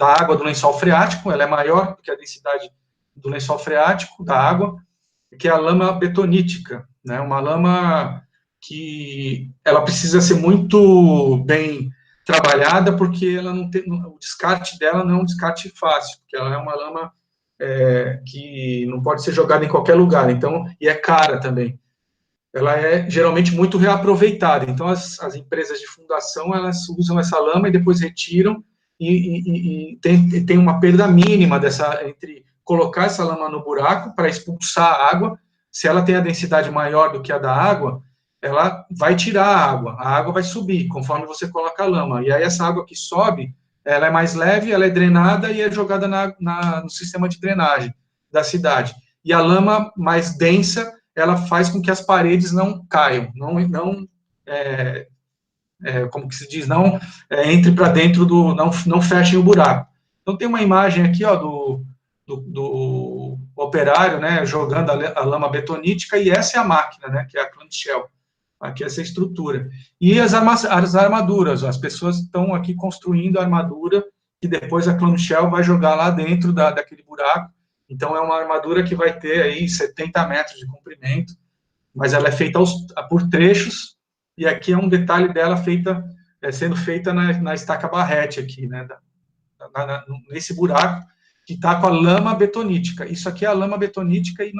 água do lençol freático, ela é maior do que a densidade do lençol freático, da água, que é a lama betonítica, né? Uma lama que ela precisa ser muito bem trabalhada, porque ela não tem, o descarte dela não é um descarte fácil, porque ela é uma lama que não pode ser jogada em qualquer lugar, então, e é cara também. Ela é geralmente muito reaproveitada, então as empresas de fundação, elas usam essa lama e depois retiram, e tem uma perda mínima entre colocar essa lama no buraco para expulsar a água. Se ela tem a densidade maior do que a da água, ela vai tirar a água vai subir, conforme você coloca a lama, e aí essa água que sobe, ela é mais leve, ela é drenada e é jogada no sistema de drenagem da cidade. E a lama mais densa, ela faz com que as paredes não caiam, como que se diz, não entre para dentro não fechem o buraco. Então tem uma imagem aqui, ó, do operário, né, jogando a lama betonítica, e essa é a máquina, né, que é a clamshell. Aqui essa estrutura. E as armaduras, as pessoas estão aqui construindo a armadura, que depois a clamshell vai jogar lá dentro daquele buraco. Então, é uma armadura que vai ter aí 70 metros de comprimento, mas ela é feita por trechos, e aqui é um detalhe dela sendo feita na estaca barrete aqui, né, nesse buraco, que está com a lama betonítica. Isso aqui é a lama betonítica, e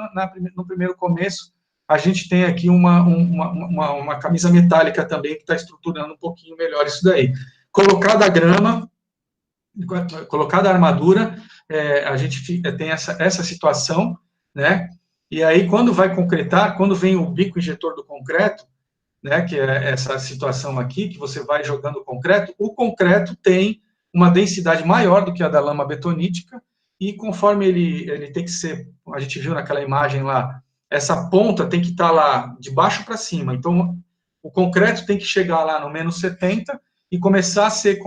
no primeiro começo, a gente tem aqui uma camisa metálica também, que está estruturando um pouquinho melhor isso daí. Colocada a grama, colocada a armadura, a gente tem essa situação, né? E aí, quando vai concretar, quando vem o bico injetor do concreto, né, que é essa situação aqui, que você vai jogando o concreto tem uma densidade maior do que a da lama betonítica, e conforme ele tem que ser, a gente viu naquela imagem lá, essa ponta tem que estar lá de baixo para cima. Então, o concreto tem que chegar lá no menos 70 e começar a ser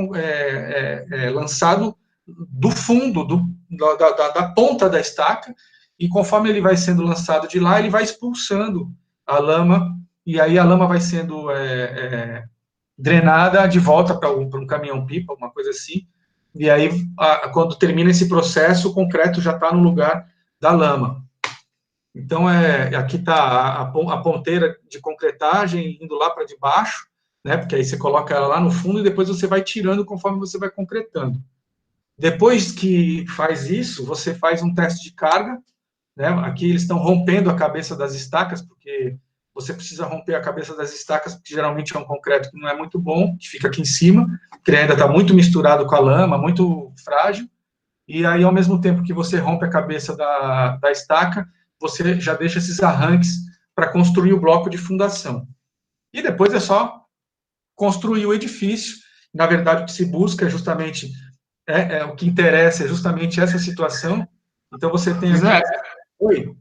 lançado do fundo, da ponta da estaca, e conforme ele vai sendo lançado de lá, ele vai expulsando a lama, e aí a lama vai sendo drenada de volta para um caminhão-pipa, uma coisa assim, e aí, quando termina esse processo, o concreto já está no lugar da lama. Então, aqui está a ponteira de concretagem indo lá para debaixo, né, porque aí você coloca ela lá no fundo e depois você vai tirando conforme você vai concretando. Depois que faz isso, você faz um teste de carga, né, aqui eles estão rompendo a cabeça das estacas, porque você precisa romper a cabeça das estacas, porque geralmente é um concreto que não é muito bom, que fica aqui em cima, que ainda está muito misturado com a lama, muito frágil, e aí, ao mesmo tempo que você rompe a cabeça da estaca, você já deixa esses arranques para construir o bloco de fundação. E depois é só construir o edifício. Na verdade, o que se busca é justamente, o que interessa é justamente essa situação. Então, você tem aqui... Oi?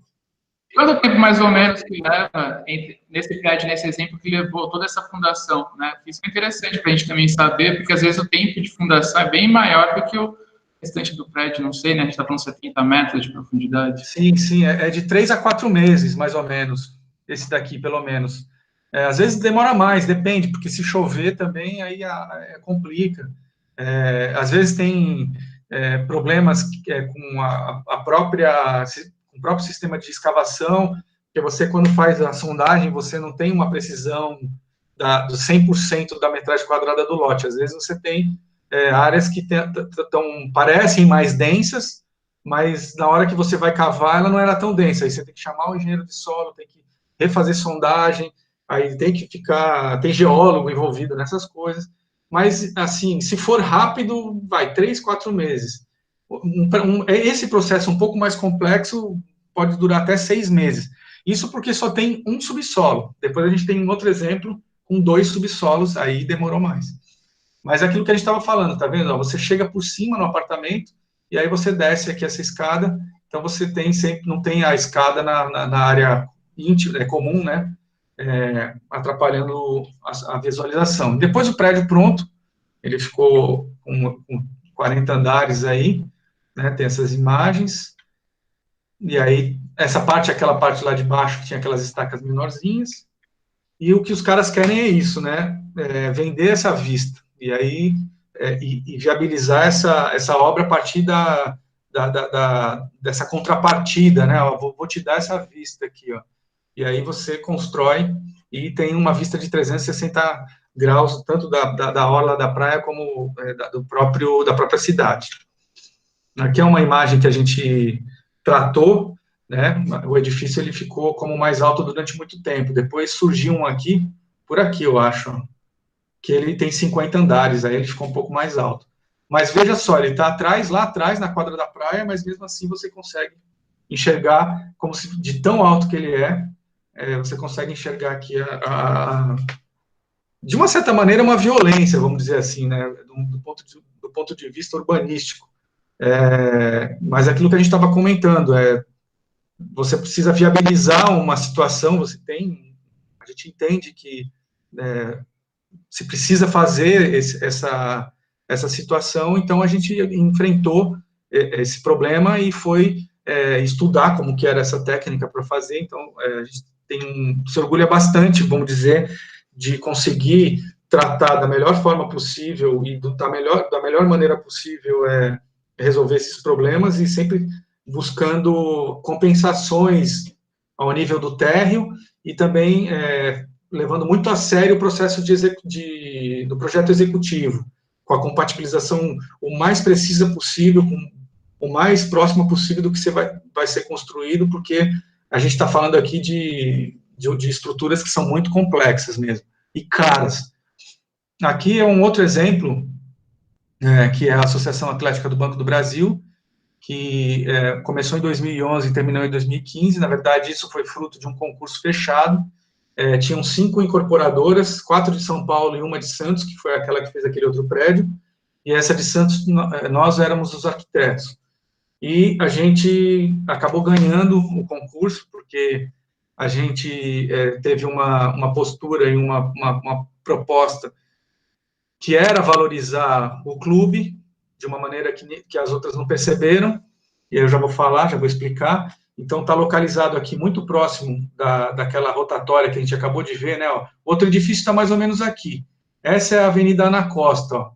Quanto tempo, mais ou menos, que leva, nesse prédio, nesse exemplo, que levou toda essa fundação, né? Isso é interessante para a gente também saber, porque às vezes o tempo de fundação é bem maior do que o restante do prédio, não sei, né? A gente está falando 70 metros de profundidade. Sim, é de 3 a 4 meses, mais ou menos, esse daqui, pelo menos. Às vezes demora mais, depende, porque se chover também, aí complica. Às vezes tem problemas com o próprio sistema de escavação, porque você, quando faz a sondagem, você não tem uma precisão do 100% da metragem quadrada do lote. Às vezes você tem áreas que parecem mais densas, mas na hora que você vai cavar, ela não era tão densa. Aí você tem que chamar o engenheiro de solo, tem que refazer sondagem, aí tem geólogo envolvido nessas coisas. Mas, assim, se for rápido, vai 3, 4 meses. Esse processo um pouco mais complexo pode durar até 6 meses. Isso porque só tem um subsolo. Depois a gente tem um outro exemplo com 2 subsolos, aí demorou mais. Mas aquilo que a gente estava falando, tá vendo? Você chega por cima no apartamento e aí você desce aqui essa escada, então você não tem a escada na área íntima, comum, né? Atrapalhando a visualização. Depois do prédio pronto, ele ficou com 40 andares aí, né? Tem essas imagens. E aí, essa parte, aquela parte lá de baixo, que tinha aquelas estacas menorzinhas. E o que os caras querem é isso, né? Vender essa vista. E aí, e viabilizar essa obra a partir dessa contrapartida, né? Vou te dar essa vista aqui, ó. E aí você constrói e tem uma vista de 360 graus, tanto da orla da praia como da própria cidade. Aqui é uma imagem que a gente tratou, né? O edifício ele ficou como mais alto durante muito tempo. Depois surgiu um aqui, por aqui, eu acho, que ele tem 50 andares, aí ele ficou um pouco mais alto. Mas veja só, ele está lá atrás, na quadra da praia, mas mesmo assim você consegue enxergar, como se de tão alto que ele você consegue enxergar aqui de uma certa maneira, uma violência, vamos dizer assim, né? Do ponto de vista urbanístico. Mas aquilo que a gente estava comentando, você precisa viabilizar uma situação, a gente entende que se precisa fazer essa situação, então a gente enfrentou esse problema e foi estudar como que era essa técnica para fazer, então a gente se orgulha bastante, vamos dizer, de conseguir tratar da melhor forma possível e da melhor maneira possível resolver esses problemas e sempre buscando compensações ao nível do térreo e também levando muito a sério o processo do projeto executivo, com a compatibilização o mais precisa possível, com o mais próximo possível do que vai ser construído, porque a gente está falando aqui de estruturas que são muito complexas mesmo, e caras. Aqui é um outro exemplo, que é a Associação Atlética do Banco do Brasil, que começou em 2011 e terminou em 2015. Na verdade, isso foi fruto de um concurso fechado. Tinham 5 incorporadoras, 4 de São Paulo e uma de Santos, que foi aquela que fez aquele outro prédio, e essa de Santos, nós éramos os arquitetos. E a gente acabou ganhando o concurso, porque a gente teve uma postura e uma proposta que era valorizar o clube, de uma maneira que as outras não perceberam, e eu já vou falar, já vou explicar. Então, está localizado aqui, muito próximo daquela rotatória que a gente acabou de ver, né? Ó. Outro edifício está mais ou menos aqui. Essa é a Avenida Ana Costa, ó.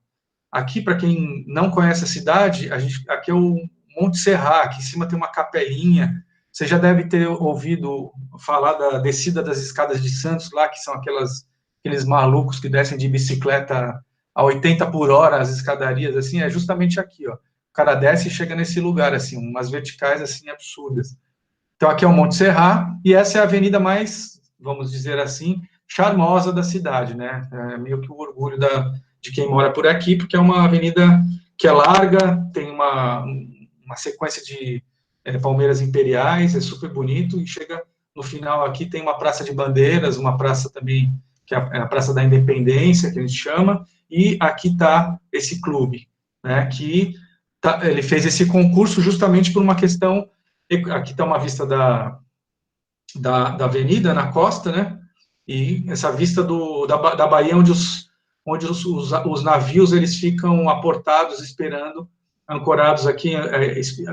Aqui, para quem não conhece a cidade, aqui é o Monte Serra, aqui em cima tem uma capelinha. Você já deve ter ouvido falar da descida das escadas de Santos, lá, que são aqueles malucos que descem de bicicleta a 80 por hora, as escadarias, assim, é justamente aqui, ó. O cara desce e chega nesse lugar, assim, umas verticais, assim, absurdas. Então, aqui é o Monte Serra, e essa é a avenida mais, vamos dizer assim, charmosa da cidade, né? É meio que o orgulho de quem mora por aqui, porque é uma avenida que é larga, tem uma sequência de palmeiras imperiais, é super bonito, e chega no final aqui, tem uma praça de bandeiras, uma praça também, que é a Praça da Independência, que a gente chama, e aqui está esse clube, né, que ele fez esse concurso justamente por uma questão. Aqui está uma vista da avenida, na costa, né, e essa vista da Baía, onde os navios eles ficam aportados, ancorados aqui,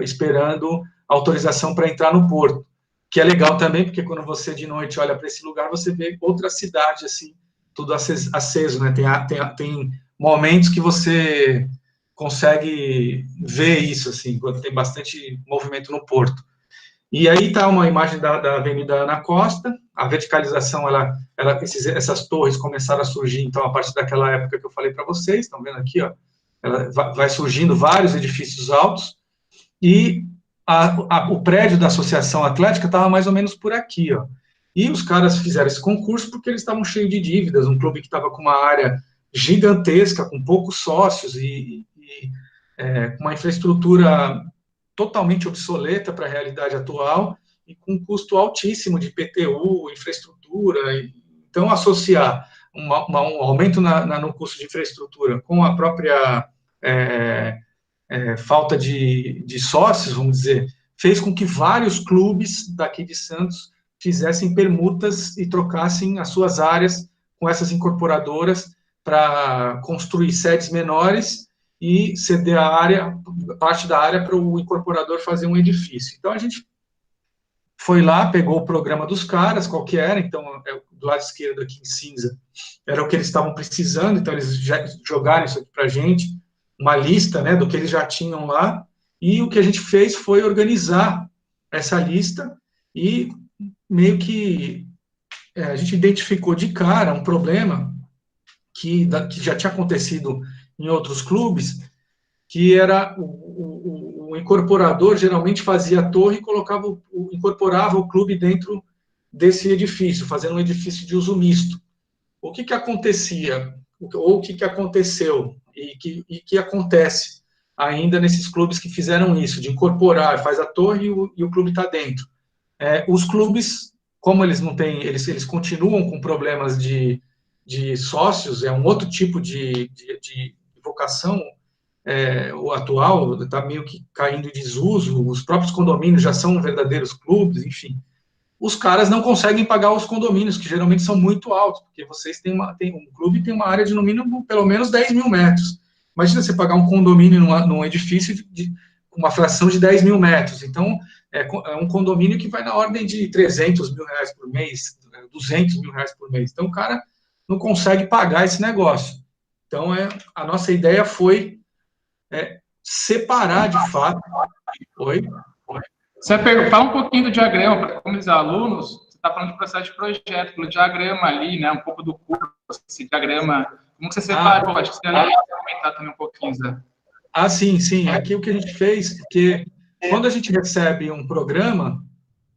esperando autorização para entrar no porto, que é legal também, porque quando você de noite olha para esse lugar, você vê outra cidade, assim, tudo aceso, né, tem momentos que você consegue ver isso, assim, quando tem bastante movimento no porto. E aí está uma imagem da Avenida Ana Costa, a verticalização, essas torres começaram a surgir, então, a partir daquela época que eu falei para vocês, estão vendo aqui, ó, ela vai surgindo vários edifícios altos, e o prédio da Associação Atlética estava mais ou menos por aqui, ó. E os caras fizeram esse concurso porque eles estavam cheios de dívidas, um clube que estava com uma área gigantesca, com poucos sócios com uma infraestrutura totalmente obsoleta para a realidade atual e com um custo altíssimo de IPTU, infraestrutura. Então, associar um aumento no custo de infraestrutura com a própria falta de sócios, vamos dizer, fez com que vários clubes daqui de Santos fizessem permutas e trocassem as suas áreas com essas incorporadoras para construir sedes menores e ceder parte da área para o incorporador fazer um edifício. Então, a gente foi lá, pegou o programa dos caras, qual que era, então, do lado esquerdo aqui em cinza, era o que eles estavam precisando, então eles já jogaram isso aqui para a gente, uma lista, né, do que eles já tinham lá, e o que a gente fez foi organizar essa lista e meio que a gente identificou de cara um problema que já tinha acontecido em outros clubes, que era o incorporador geralmente fazia a torre e incorporava o clube dentro desse edifício, fazendo um edifício de uso misto. O que acontecia, ou o que aconteceu, e que acontece ainda nesses clubes que fizeram isso, de incorporar, faz a torre e o clube está dentro. Os clubes, como eles não têm, eles continuam com problemas de sócios, é um outro tipo de vocação, o atual está meio que caindo em desuso, os próprios condomínios já são verdadeiros clubes, enfim. Os caras não conseguem pagar os condomínios, que geralmente são muito altos, porque vocês um clube tem uma área de, no mínimo, pelo menos 10 mil metros. Imagina você pagar um condomínio num edifício com uma fração de 10 mil metros. Então, é um condomínio que vai na ordem de 300 mil reais por mês, 200 mil reais por mês. Então, o cara não consegue pagar esse negócio. Então, a nossa ideia foi separar, de fato... Oi? Fala um pouquinho do diagrama, para como os alunos, você está falando de processo de projeto, pelo diagrama ali, né, um pouco do curso, esse diagrama, como que você separou? Acho que você ia comentar também um pouquinho, Zé. Sim. Aqui o que a gente fez, porque quando a gente recebe um programa,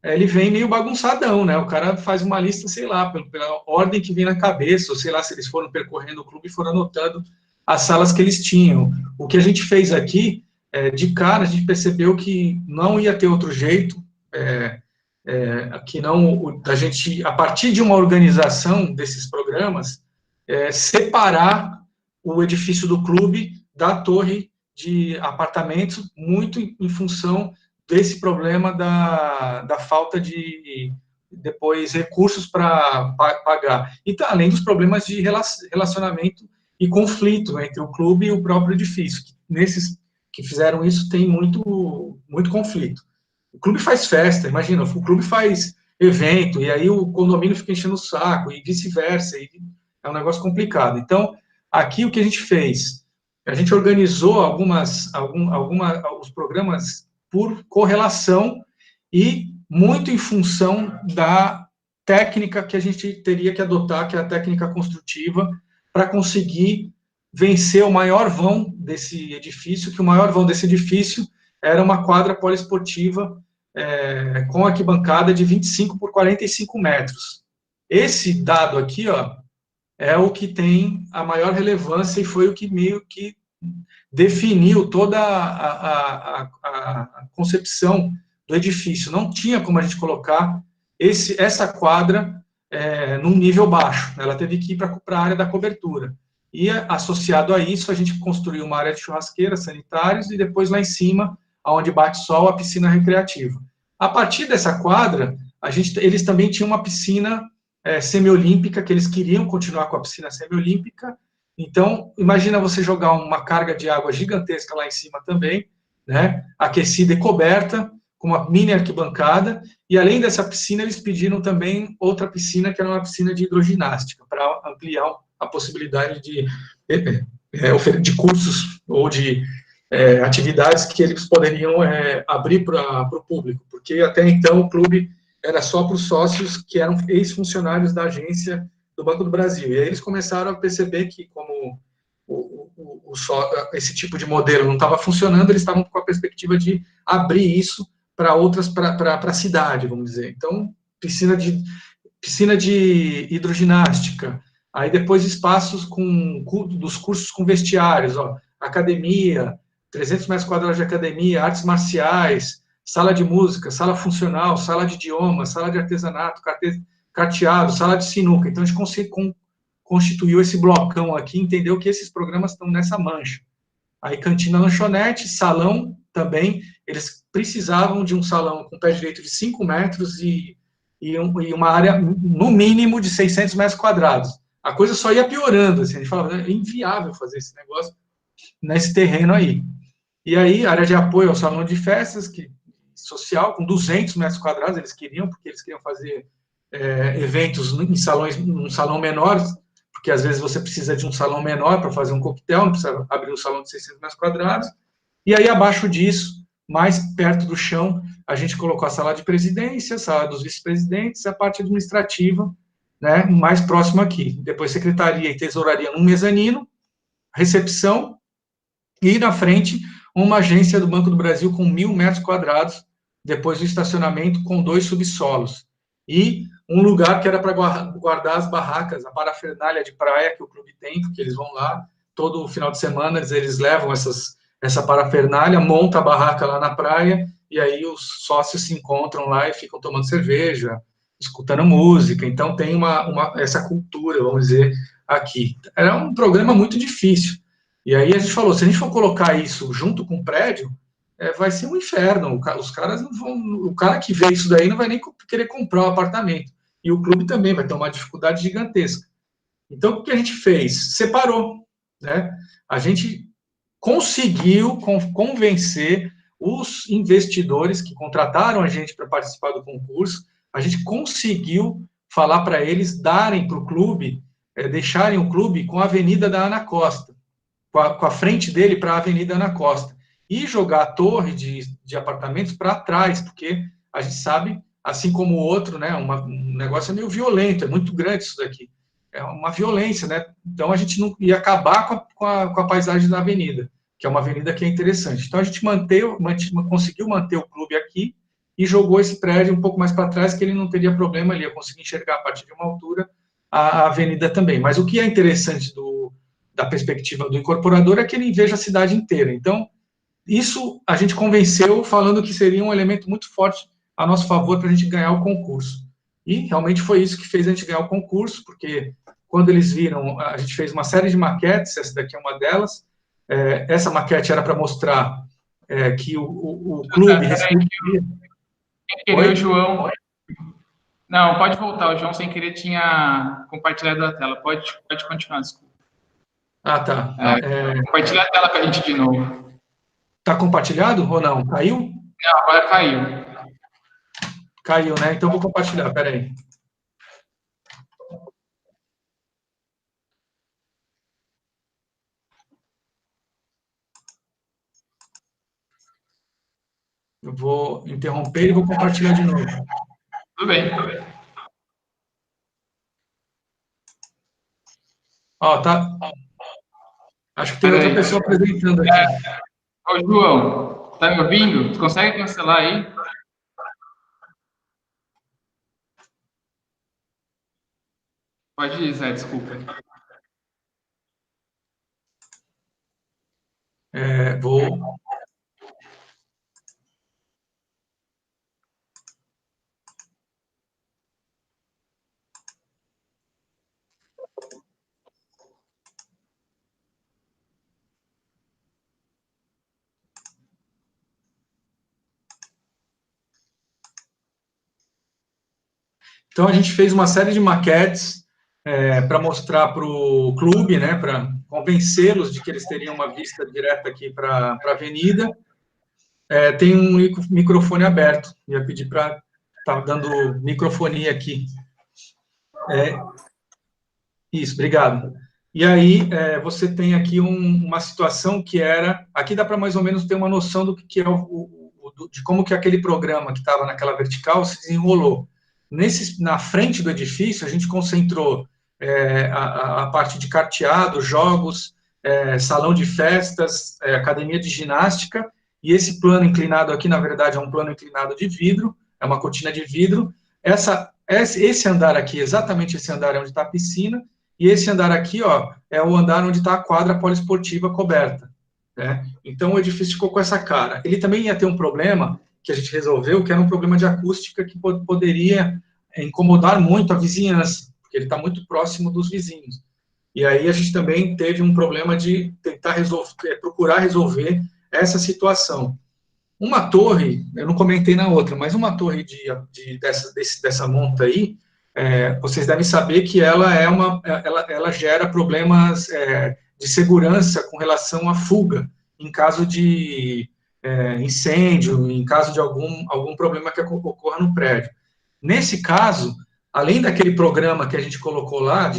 ele vem meio bagunçadão, né? O cara faz uma lista, sei lá, pela ordem que vem na cabeça, ou sei lá, se eles foram percorrendo o clube e foram anotando as salas que eles tinham. O que a gente fez aqui, de cara, a gente percebeu que não ia ter outro jeito, que não, a gente, a partir de uma organização desses programas, separar o edifício do clube da torre de apartamentos, muito em função desse problema da falta de, depois, recursos para pagar. E além dos problemas de relacionamento e conflito entre o clube e o próprio edifício. Nesses que fizeram isso, tem muito conflito. O clube faz festa, imagina, o clube faz evento, e aí o condomínio fica enchendo o saco, e vice-versa, e é um negócio complicado. Então, aqui o que a gente fez? A gente organizou os programas por correlação e muito em função da técnica que a gente teria que adotar, que é a técnica construtiva, para conseguir vencer o maior vão desse edifício, que o maior vão desse edifício era uma quadra poliesportiva com arquibancada de 25 por 45 metros. Esse dado aqui, ó, é o que tem a maior relevância e foi o que meio que definiu toda a concepção do edifício. Não tinha como a gente colocar essa quadra num nível baixo. Ela teve que ir para a área da cobertura. E, associado a isso, a gente construiu uma área de churrasqueira, sanitários, e depois lá em cima, onde bate sol, a piscina recreativa. A partir dessa quadra, eles também tinham uma piscina semiolímpica, que eles queriam continuar com a piscina semiolímpica. Então, imagina você jogar uma carga de água gigantesca lá em cima também, né, aquecida e coberta, com uma mini arquibancada, e além dessa piscina, eles pediram também outra piscina, que era uma piscina de hidroginástica, para ampliar a possibilidade de cursos ou de atividades que eles poderiam abrir para o público, porque até então o clube era só para os sócios que eram ex-funcionários da agência do Banco do Brasil. E aí eles começaram a perceber que, como esse tipo de modelo não estava funcionando, eles estavam com a perspectiva de abrir isso para outras, para a cidade, vamos dizer. Então, piscina de hidroginástica, aí depois espaços dos cursos com vestiários, academia, 300 metros quadrados de academia, artes marciais, sala de música, sala funcional, sala de idiomas, sala de artesanato, carteado, sala de sinuca. Então, a gente constituiu esse blocão aqui, entendeu que esses programas estão nessa mancha. Aí, cantina, lanchonete, salão também, eles precisavam de um salão com pé direito de 5 metros e uma área, no mínimo, de 600 metros quadrados. A coisa só ia piorando, assim, a gente falava, é inviável fazer esse negócio nesse terreno aí. E aí, área de apoio ao salão de festas, social, com 200 metros quadrados, porque eles queriam fazer eventos em num salão menor, porque às vezes você precisa de um salão menor para fazer um coquetel, não precisa abrir um salão de 600 metros quadrados. E aí, abaixo disso, mais perto do chão, a gente colocou a sala de presidência, a sala dos vice-presidentes, a parte administrativa, né, mais próximo aqui. Depois, secretaria e tesouraria num mezanino, recepção, e na frente, uma agência do Banco do Brasil com 1.000 metros quadrados, depois do estacionamento com 2 subsolos. E um lugar que era para guardar as barracas, a parafernália de praia que o clube tem, porque eles vão lá, todo final de semana eles levam essa parafernália, monta a barraca lá na praia, e aí os sócios se encontram lá e ficam tomando cerveja, escutando música. Então tem essa cultura, vamos dizer, aqui. Era um programa muito difícil. E aí a gente falou, se a gente for colocar isso junto com o prédio, vai ser um inferno. Os caras não vão, o cara que vê isso daí não vai nem querer comprar um apartamento. E o clube também vai ter uma dificuldade gigantesca. Então, o que a gente fez? Separou, né? A gente conseguiu convencer os investidores que contrataram a gente para participar do concurso, a gente conseguiu falar para eles darem para o clube, deixarem o clube com a Avenida da Ana Costa, com a frente dele para a Avenida Ana Costa, e jogar a torre de apartamentos para trás, porque a gente sabe, assim como o outro, né, um negócio meio violento, é muito grande isso daqui, é uma violência, né? Então a gente não ia acabar com a paisagem da avenida, que é uma avenida que é interessante. Então a gente conseguiu manter o clube aqui e jogou esse prédio um pouco mais para trás, que ele não teria problema, ele ia conseguir enxergar a partir de uma altura a avenida também. Mas o que é interessante da perspectiva do incorporador é que ele veja a cidade inteira. Então, isso a gente convenceu falando que seria um elemento muito forte a nosso favor para a gente ganhar o concurso. E realmente foi isso que fez a gente ganhar o concurso, porque quando eles viram, a gente fez uma série de maquetes, essa daqui é uma delas. Essa maquete era para mostrar que o clube... Sem querer, o João... Não, pode voltar, o João sem querer tinha compartilhado a tela. Pode continuar, desculpa. Ah, tá. Compartilha a tela com a gente de novo. Tá compartilhado ou não? Caiu? Não, agora caiu. Caiu, né? Então vou compartilhar, peraí. Eu vou interromper e vou compartilhar de novo. Tudo bem. Ó, tá. Acho que tem outra pessoa apresentando aqui. Ô, João, tá me ouvindo? Você consegue cancelar aí? Pode ir, Zé, desculpa. Vou... Então, a gente fez uma série de maquetes para mostrar para o clube, né, para convencê-los de que eles teriam uma vista direta aqui para a avenida. Tem um microfone aberto, ia pedir para estar dando microfonia aqui. Isso, obrigado. E aí você tem aqui uma situação que era, aqui dá para mais ou menos ter uma noção do que é de como que aquele programa que estava naquela vertical se desenrolou. Na frente do edifício, a gente concentrou a parte de carteado, jogos, salão de festas, academia de ginástica, e esse plano inclinado aqui, na verdade, é um plano inclinado de vidro, é uma cortina de vidro. Esse andar aqui, exatamente esse andar é onde está a piscina, e esse andar aqui, ó, é o andar onde está a quadra poliesportiva coberta. Né? Então, o edifício ficou com essa cara. Ele também ia ter um problema que a gente resolveu, que era um problema de acústica que poderia incomodar muito a vizinhança, porque ele está muito próximo dos vizinhos. E aí a gente também teve um problema de tentar procurar resolver essa situação. Uma torre, eu não comentei na outra, mas uma torre dessa monta aí, vocês devem saber que ela gera problemas de segurança com relação à fuga, em caso de incêndio, em caso de algum problema que ocorra no prédio. Nesse caso, além daquele programa que a gente colocou lá,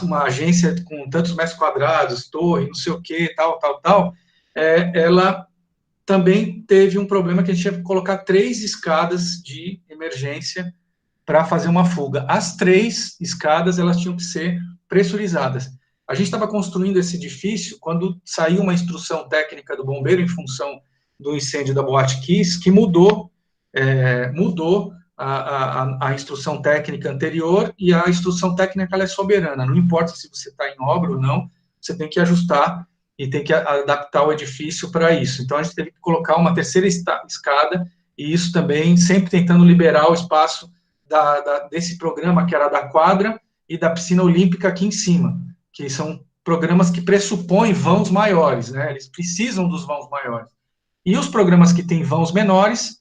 uma agência com tantos metros quadrados, torre, não sei o que, tal, ela também teve um problema que a gente tinha que colocar 3 escadas de emergência para fazer uma fuga. As 3 escadas, elas tinham que ser pressurizadas. A gente estava construindo esse edifício quando saiu uma instrução técnica do bombeiro em função do incêndio da Boate Kiss, que mudou a instrução técnica anterior, e a instrução técnica ela é soberana, não importa se você está em obra ou não, você tem que ajustar e tem que adaptar o edifício para isso. Então, a gente teve que colocar uma 3ª escada, e isso também sempre tentando liberar o espaço desse programa, que era da quadra e da piscina olímpica aqui em cima, que são programas que pressupõem vãos maiores, né? Eles precisam dos vãos maiores. E os programas que têm vãos menores,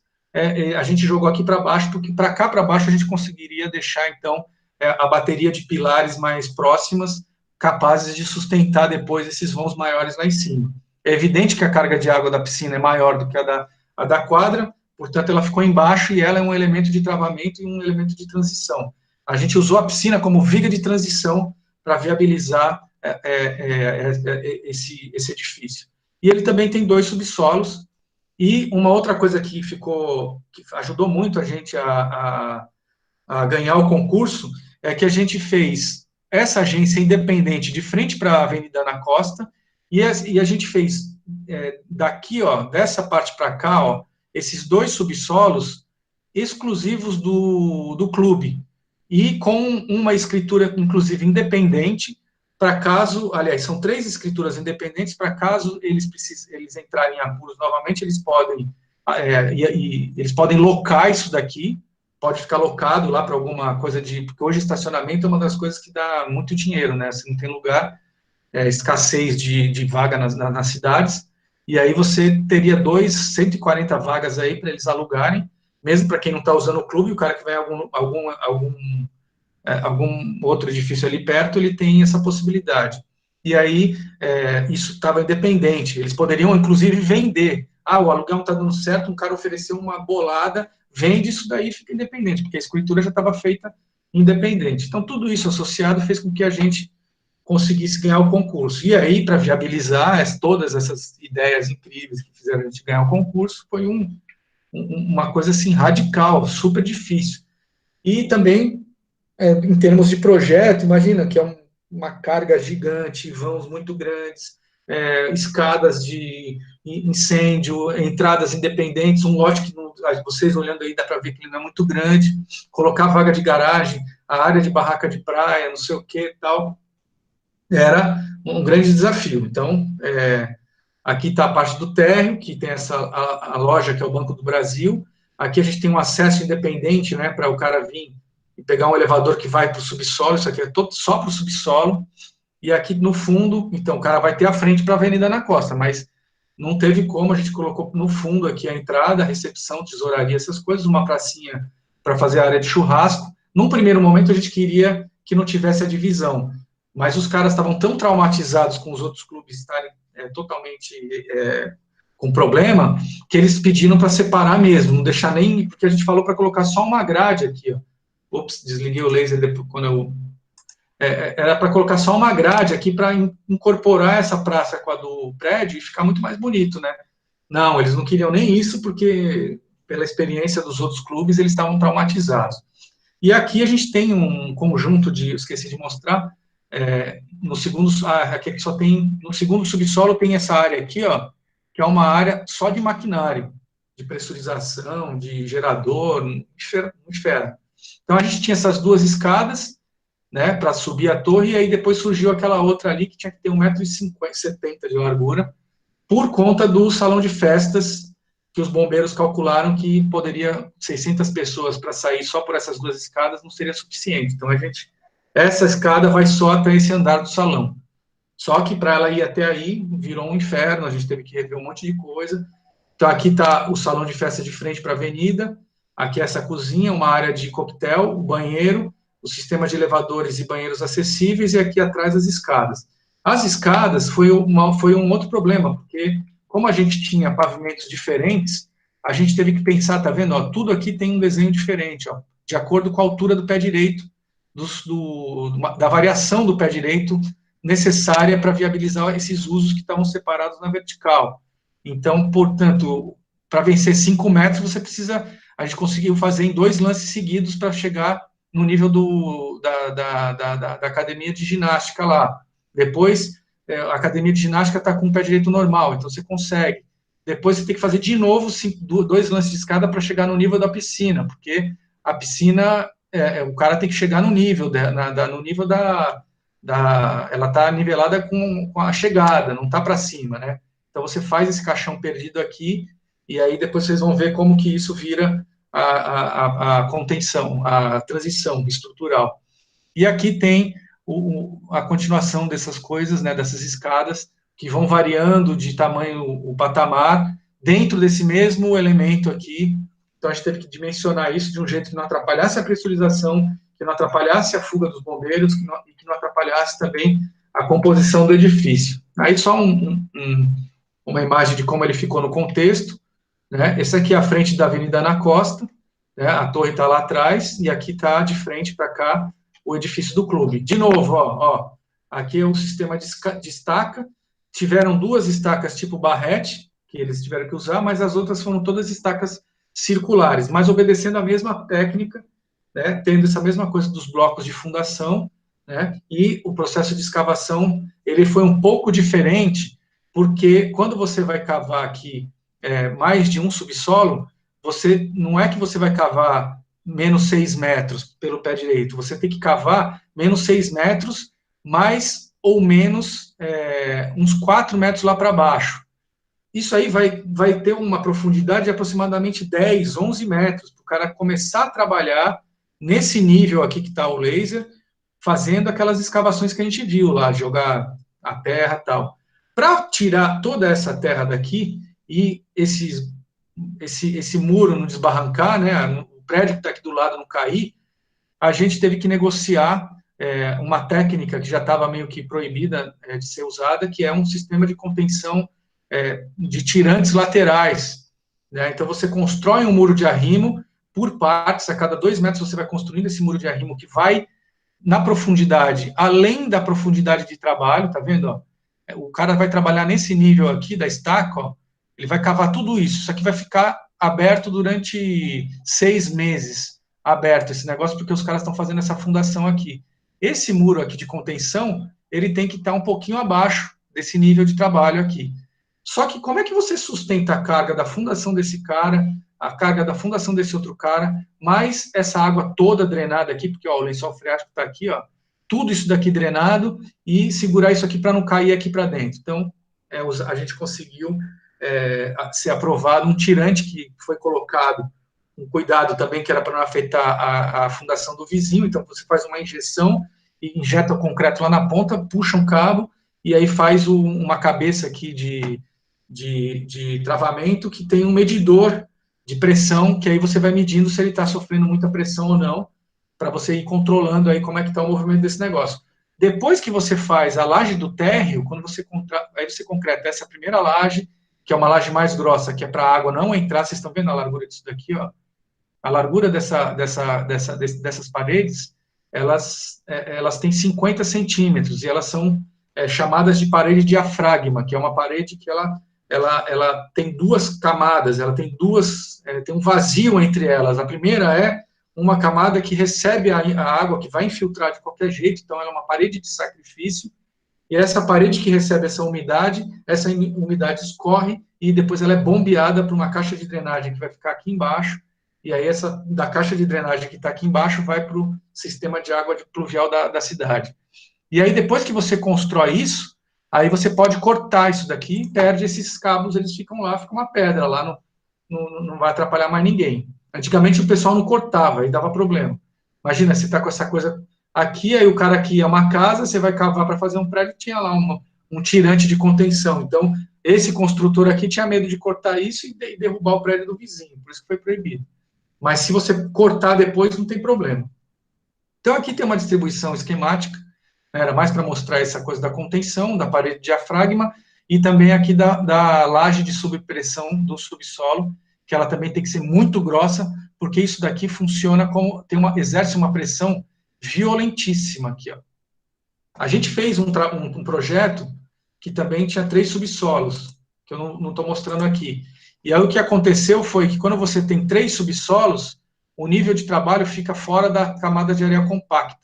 a gente jogou aqui para baixo, porque para cá para baixo a gente conseguiria deixar, então, a bateria de pilares mais próximas, capazes de sustentar depois esses vãos maiores lá em cima. É evidente que a carga de água da piscina é maior do que a da quadra, portanto, ela ficou embaixo e ela é um elemento de travamento e um elemento de transição. A gente usou a piscina como viga de transição para viabilizar esse edifício. E ele também tem 2 subsolos, e uma outra coisa que ajudou muito a gente a ganhar o concurso é que a gente fez essa agência independente de frente para a Avenida Ana Costa, e a gente fez daqui, ó, dessa parte para cá, ó, esses 2 subsolos exclusivos do clube, e com uma escritura, inclusive, independente, para caso, aliás, são 3 escrituras independentes, para caso eles entrarem em apuros novamente, eles podem locar isso daqui, pode ficar locado lá para alguma coisa porque hoje estacionamento é uma das coisas que dá muito dinheiro, né? Se não tem lugar, escassez de vaga nas cidades, e aí você teria 140 vagas aí para eles alugarem, mesmo para quem não está usando o clube, o cara que vai em algum outro edifício ali perto, ele tem essa possibilidade. E aí, isso estava independente, eles poderiam, inclusive, vender. O aluguel não está dando certo, um cara ofereceu uma bolada, vende isso daí e fica independente, porque a escritura já estava feita independente. Então, tudo isso associado fez com que a gente conseguisse ganhar o concurso. E aí, para viabilizar todas essas ideias incríveis que fizeram a gente ganhar o concurso, foi uma coisa assim radical, super difícil. E também, em termos de projeto, imagina que é uma carga gigante, vãos muito grandes, escadas de incêndio, entradas independentes, um lote que vocês olhando aí dá para ver que ele não é muito grande, colocar vaga de garagem, a área de barraca de praia, não sei o que tal, era um grande desafio. Então, aqui está a parte do térreo, que tem a loja que é o Banco do Brasil, aqui a gente tem um acesso independente, né, para o cara vir e pegar um elevador que vai para o subsolo, isso aqui é só para o subsolo, e aqui no fundo, então, o cara vai ter a frente para a Avenida Ana Costa, mas não teve como, a gente colocou no fundo aqui a entrada, a recepção, tesouraria, essas coisas, uma pracinha para fazer a área de churrasco. Num primeiro momento, a gente queria que não tivesse a divisão, mas os caras estavam tão traumatizados com os outros clubes estarem totalmente com problema, que eles pediram para separar mesmo, não deixar nem, porque a gente falou para colocar só uma grade aqui, ó. Ops, desliguei o laser depois, quando eu era para colocar só uma grade aqui para incorporar essa praça com a do prédio e ficar muito mais bonito, né? Não, eles não queriam nem isso, porque pela experiência dos outros clubes, eles estavam traumatizados. E aqui a gente tem um conjunto de, esqueci de mostrar, no segundo, aqui só tem, no segundo subsolo tem essa área aqui, ó, que é uma área só de maquinário, de pressurização, de gerador, muito fera. Então a gente tinha essas duas escadas, né, para subir a torre, e aí depois surgiu aquela outra ali que tinha que ter 1,70 m de largura, por conta do salão de festas, que os bombeiros calcularam que poderia 600 pessoas para sair só por essas duas escadas não seria suficiente. Então, essa escada vai só até esse andar do salão. Só que para ela ir até aí, virou um inferno, a gente teve que rever um monte de coisa. Então, aqui está o salão de festa de frente para a avenida, aqui essa cozinha, uma área de coquetel, o banheiro, o sistema de elevadores e banheiros acessíveis, e aqui atrás as escadas. As escadas foi um outro problema, porque como a gente tinha pavimentos diferentes, a gente teve que pensar, tá vendo? Ó, tudo aqui tem um desenho diferente, ó, de acordo com a altura do pé direito, da variação do pé direito necessária para viabilizar esses usos que estavam separados na vertical. Então, portanto, para vencer 5 metros, a gente conseguiu fazer em 2 lances seguidos para chegar no nível da academia de ginástica lá. Depois, a academia de ginástica está com o pé direito normal, então você consegue. Depois você tem que fazer de novo 2 lances de escada para chegar no nível da piscina, porque a piscina, o cara tem que chegar no nível, ela está nivelada com a chegada, não está para cima, né? Então você faz esse caixão perdido aqui, e aí depois vocês vão ver como que isso vira a contenção, a transição estrutural. E aqui tem a continuação dessas coisas, né, dessas escadas, que vão variando de tamanho, o patamar, dentro desse mesmo elemento aqui. Então, a gente teve que dimensionar isso de um jeito que não atrapalhasse a pressurização, que não atrapalhasse a fuga dos bombeiros, e que não atrapalhasse também a composição do edifício. Aí, só uma imagem de como ele ficou no contexto, né? Esse aqui é a frente da Avenida Ana Costa, né? A torre está lá atrás, e aqui está de frente para cá o edifício do clube. De novo, ó, aqui é o sistema de estaca. Tiveram 2 estacas tipo barrete, que eles tiveram que usar, mas as outras foram todas estacas circulares, mas obedecendo a mesma técnica, né, tendo essa mesma coisa dos blocos de fundação, né, e o processo de escavação, ele foi um pouco diferente, porque quando você vai cavar aqui mais de um subsolo, não é que você vai cavar menos 6 metros pelo pé direito, você tem que cavar menos 6 metros, mais ou menos uns 4 metros lá para baixo. Isso aí vai ter uma profundidade de aproximadamente 10, 11 metros, para o cara começar a trabalhar nesse nível aqui que está o laser, fazendo aquelas escavações que a gente viu lá, jogar a terra e tal. Para tirar toda essa terra daqui e esse muro não desbarrancar, né, o prédio que está aqui do lado não cair, a gente teve que negociar uma técnica que já estava meio que proibida de ser usada, que é um sistema de contenção de tirantes laterais, né? Então você constrói um muro de arrimo por partes, a cada 2 metros você vai construindo esse muro de arrimo que vai na profundidade, além da profundidade de trabalho, tá vendo? Ó? O cara vai trabalhar nesse nível aqui da estaca, ó, ele vai cavar tudo isso aqui vai ficar aberto durante 6 meses, aberto esse negócio, porque os caras estão fazendo essa fundação aqui. Esse muro aqui de contenção, ele tem que estar um pouquinho abaixo desse nível de trabalho aqui. Só que como é que você sustenta a carga da fundação desse cara, a carga da fundação desse outro cara, mais essa água toda drenada aqui, porque ó, o lençol freático está aqui, ó, tudo isso daqui drenado, e segurar isso aqui para não cair aqui para dentro. Então, a gente conseguiu ser aprovado um tirante que foi colocado, um cuidado também que era para não afetar a fundação do vizinho, então você faz uma injeção e injeta o concreto lá na ponta, puxa um cabo, e aí faz uma cabeça aqui de travamento que tem um medidor de pressão, que aí você vai medindo se ele está sofrendo muita pressão ou não, para você ir controlando aí como é que está o movimento desse negócio. Depois que você faz a laje do térreo, quando aí você concreta essa primeira laje, que é uma laje mais grossa, que é para a água não entrar, vocês estão vendo a largura disso daqui, ó? A largura dessas paredes elas têm 50 centímetros, e elas são chamadas de parede diafragma, que é uma parede que ela tem duas camadas, ela tem tem um vazio entre elas. A primeira é uma camada que recebe a água, que vai infiltrar de qualquer jeito, então ela é uma parede de sacrifício, e essa parede que recebe essa umidade escorre, e depois ela é bombeada para uma caixa de drenagem que vai ficar aqui embaixo, e aí essa da caixa de drenagem que está aqui embaixo vai para o sistema de água pluvial da cidade. E aí, depois que você constrói isso, aí você pode cortar isso daqui, perde esses cabos, eles ficam lá, fica uma pedra lá, não vai atrapalhar mais ninguém. Antigamente o pessoal não cortava, aí dava problema. Imagina, você está com essa coisa aqui, aí o cara aqui é uma casa, você vai cavar para fazer um prédio, tinha lá um tirante de contenção. Então, esse construtor aqui tinha medo de cortar isso e derrubar o prédio do vizinho, por isso que foi proibido. Mas se você cortar depois, não tem problema. Então, aqui tem uma distribuição esquemática, né, era mais para mostrar essa coisa da contenção, da parede diafragma, e também aqui da laje de subpressão do subsolo, que ela também tem que ser muito grossa, porque isso daqui funciona como, exerce uma pressão violentíssima aqui, ó. A gente fez um projeto que também tinha 3 subsolos, que eu não estou mostrando aqui. E aí o que aconteceu foi que quando você tem 3 subsolos, o nível de trabalho fica fora da camada de areia compacta.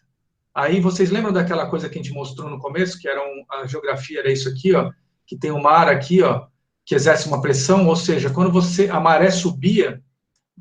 Aí vocês lembram daquela coisa que a gente mostrou no começo, que era a geografia era isso aqui, ó, que tem o mar aqui, ó, que exerce uma pressão, ou seja, quando a maré subia,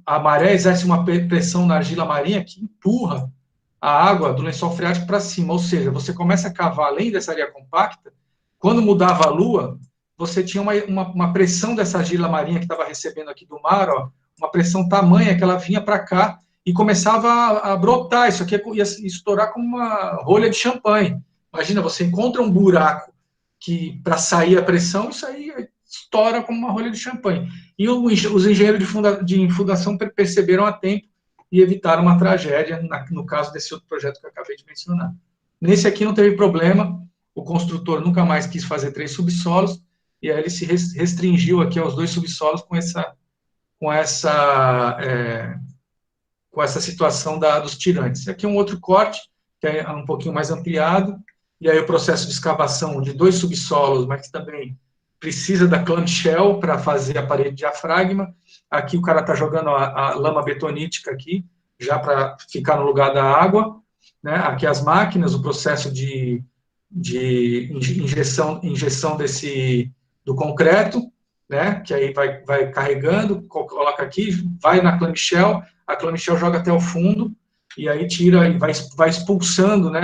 a maré exerce uma pressão na argila marinha que empurra a água do lençol freático para cima, ou seja, você começa a cavar além dessa areia compacta, quando mudava a lua, você tinha uma pressão dessa argila marinha que estava recebendo aqui do mar, ó, uma pressão tamanha que ela vinha para cá e começava a brotar, isso aqui ia estourar como uma rolha de champanhe. Imagina, você encontra um buraco que para sair a pressão, isso aí estoura como uma rolha de champanhe. E os engenheiros de fundação perceberam a tempo e evitaram uma tragédia, no caso desse outro projeto que eu acabei de mencionar. Nesse aqui não teve problema, o construtor nunca mais quis fazer 3 subsolos, e aí ele se restringiu aqui aos 2 subsolos com essa situação dos tirantes. Aqui é um outro corte, que é um pouquinho mais ampliado, e aí o processo de escavação de 2 subsolos, mas que também precisa da clamshell para fazer a parede diafragma. Aqui o cara está jogando a lama betonítica aqui, já para ficar no lugar da água, né? Aqui as máquinas, o processo de injeção do concreto, né? Que aí vai carregando, coloca aqui, vai na clamshell, a clamshell joga até o fundo, e aí tira e vai expulsando, né?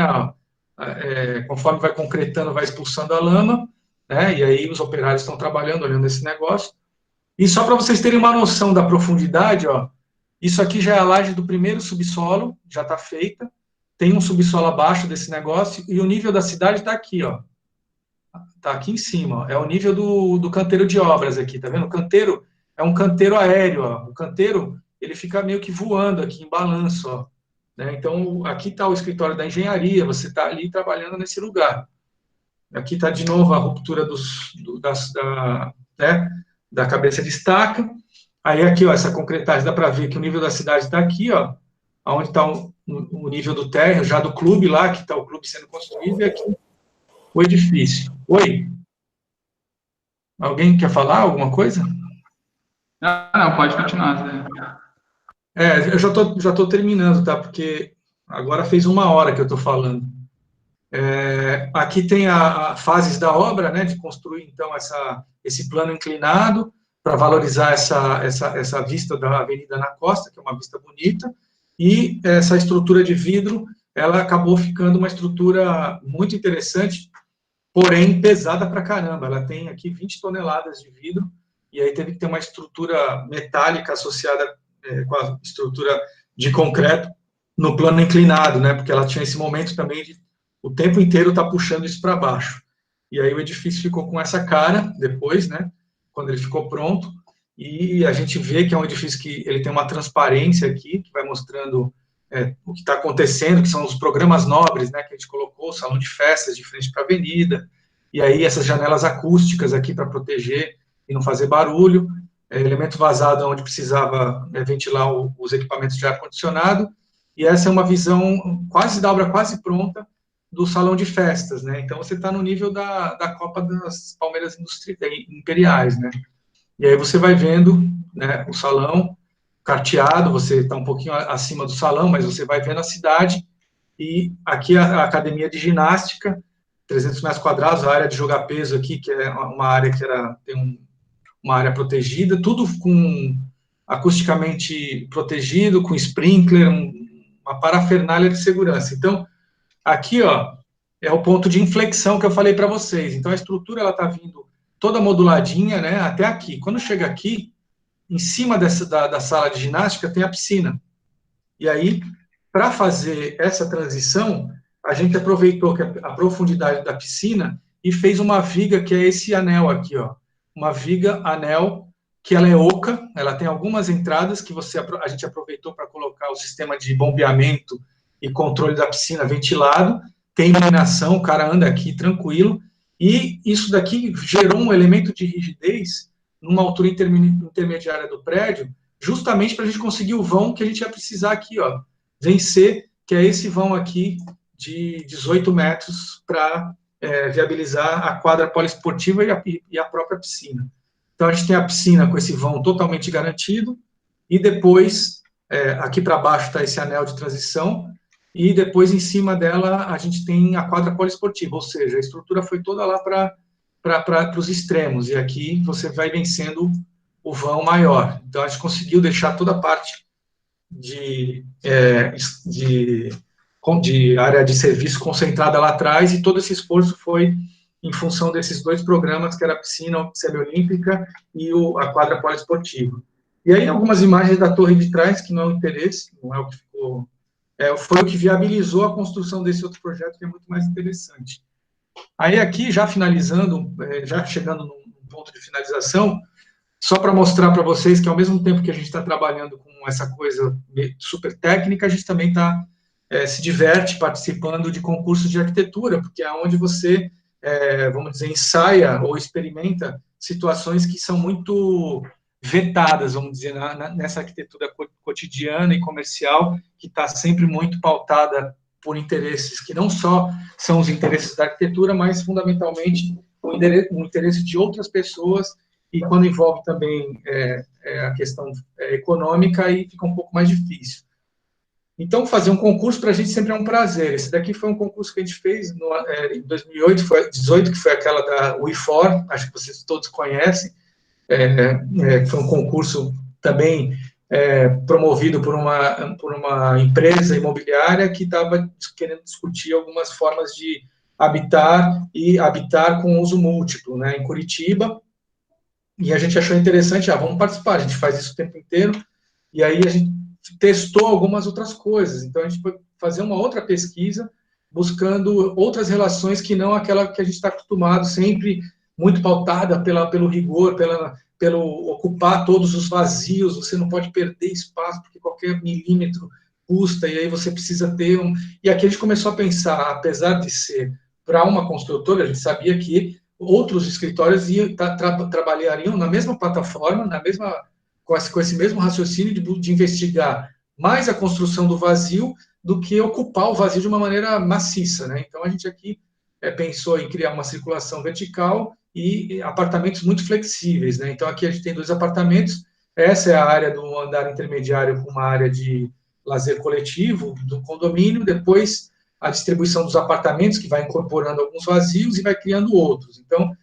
Conforme vai concretando, vai expulsando a lama, né? E aí os operários estão trabalhando, olhando esse negócio. E só para vocês terem uma noção da profundidade, ó, isso aqui já é a laje do primeiro subsolo, já está feita, tem um subsolo abaixo desse negócio, e o nível da cidade está aqui, ó. Está aqui em cima, ó. É o nível do canteiro de obras aqui, tá vendo? O canteiro é um canteiro aéreo, ó. O canteiro, ele fica meio que voando aqui, em balanço, ó. Né? Então, aqui está o escritório da engenharia, você está ali trabalhando nesse lugar. Aqui está, de novo, a ruptura da cabeça de estaca. Aí, aqui, ó, essa concretagem, dá para ver que o nível da cidade está aqui, ó, onde está o nível do térreo, já do clube lá, que está o clube sendo construído, e aqui o edifício. Oi? Alguém quer falar alguma coisa? Não, pode continuar, Zé. Eu já tô terminando, tá? Porque agora fez 1 hora que eu estou falando. Aqui tem a fases da obra, né? De construir, então, esse plano inclinado para valorizar essa vista da Avenida na Costa, que é uma vista bonita, e essa estrutura de vidro, ela acabou ficando uma estrutura muito interessante, porém pesada pra caramba. Ela tem aqui 20 toneladas de vidro, e aí teve que ter uma estrutura metálica associada com a estrutura de concreto no plano inclinado, né? Porque ela tinha esse momento também de o tempo inteiro tá puxando isso para baixo. E aí o edifício ficou com essa cara depois, né? Quando ele ficou pronto, e a gente vê que é um edifício que ele tem uma transparência aqui, que vai mostrando o que está acontecendo, que são os programas nobres, né, que a gente colocou, o salão de festas de frente para a avenida, e aí essas janelas acústicas aqui para proteger e não fazer barulho, elemento vazado onde precisava ventilar os equipamentos de ar-condicionado, e essa é uma visão quase da obra quase pronta do salão de festas, né? Então você está no nível da Copa das Palmeiras Imperiais, né? E aí você vai vendo, né, o salão carteado, você está um pouquinho acima do salão, mas você vai vendo a cidade, e aqui a academia de ginástica, 300 metros quadrados, a área de jogar peso aqui, que é uma área que tem uma área protegida, tudo com acusticamente protegido, com sprinkler, uma parafernália de segurança. Então, aqui, ó, é o ponto de inflexão que eu falei para vocês. Então, a estrutura ela está vindo toda moduladinha, né, até aqui. Quando chega aqui, em cima da sala de ginástica tem a piscina. E aí, para fazer essa transição, a gente aproveitou a profundidade da piscina e fez uma viga que é esse anel aqui, ó. Uma viga anel que ela é oca, ela tem algumas entradas que a gente aproveitou para colocar o sistema de bombeamento e controle da piscina ventilado, tem iluminação, o cara anda aqui tranquilo, e isso daqui gerou um elemento de rigidez numa altura intermediária do prédio, justamente para a gente conseguir o vão que a gente ia precisar aqui, ó, vencer, que é esse vão aqui de 18 metros para viabilizar a quadra poliesportiva e a própria piscina. Então, a gente tem a piscina com esse vão totalmente garantido, e depois, aqui para baixo está esse anel de transição, e depois, em cima dela, a gente tem a quadra poliesportiva, ou seja, a estrutura foi toda lá para os extremos, e aqui você vai vencendo o vão maior. Então, a gente conseguiu deixar toda a parte de área de serviço concentrada lá atrás, e todo esse esforço foi em função desses dois programas, que era a piscina semiolímpica e a quadra poliesportiva. E aí, algumas imagens da torre de trás, que não é o interesse, não é o que ficou... foi o que viabilizou a construção desse outro projeto, que é muito mais interessante. Aí, aqui, já finalizando, já chegando num ponto de finalização, só para mostrar para vocês que, ao mesmo tempo que a gente está trabalhando com essa coisa super técnica, a gente também se diverte participando de concursos de arquitetura, porque é onde você, vamos dizer, ensaia ou experimenta situações que são muito vetadas, vamos dizer, nessa arquitetura cotidiana e comercial, que está sempre muito pautada por interesses que não só são os interesses da arquitetura, mas, fundamentalmente, o interesse de outras pessoas, e quando envolve também a questão econômica, aí fica um pouco mais difícil. Então, fazer um concurso para a gente sempre é um prazer. Esse daqui foi um concurso que a gente fez em 2018, que foi aquela da WeFor, acho que vocês todos conhecem, foi um concurso também promovido por uma empresa imobiliária que estava querendo discutir algumas formas de habitar com uso múltiplo, né, em Curitiba. E a gente achou interessante, vamos participar, a gente faz isso o tempo inteiro, e aí a gente testou algumas outras coisas. Então, a gente foi fazer uma outra pesquisa, buscando outras relações que não aquela que a gente está acostumado, sempre muito pautada pelo rigor, pelo ocupar todos os vazios, você não pode perder espaço, porque qualquer milímetro custa, e aí você precisa ter E aqui a gente começou a pensar, apesar de ser para uma construtora, a gente sabia que outros escritórios trabalhariam na mesma plataforma, com esse mesmo raciocínio de investigar mais a construção do vazio do que ocupar o vazio de uma maneira maciça, né? Então, a gente aqui pensou em criar uma circulação vertical e apartamentos muito flexíveis, né? Então, aqui a gente tem 2 apartamentos, essa é a área do andar intermediário com uma área de lazer coletivo do condomínio, depois a distribuição dos apartamentos, que vai incorporando alguns vazios e vai criando outros. Então,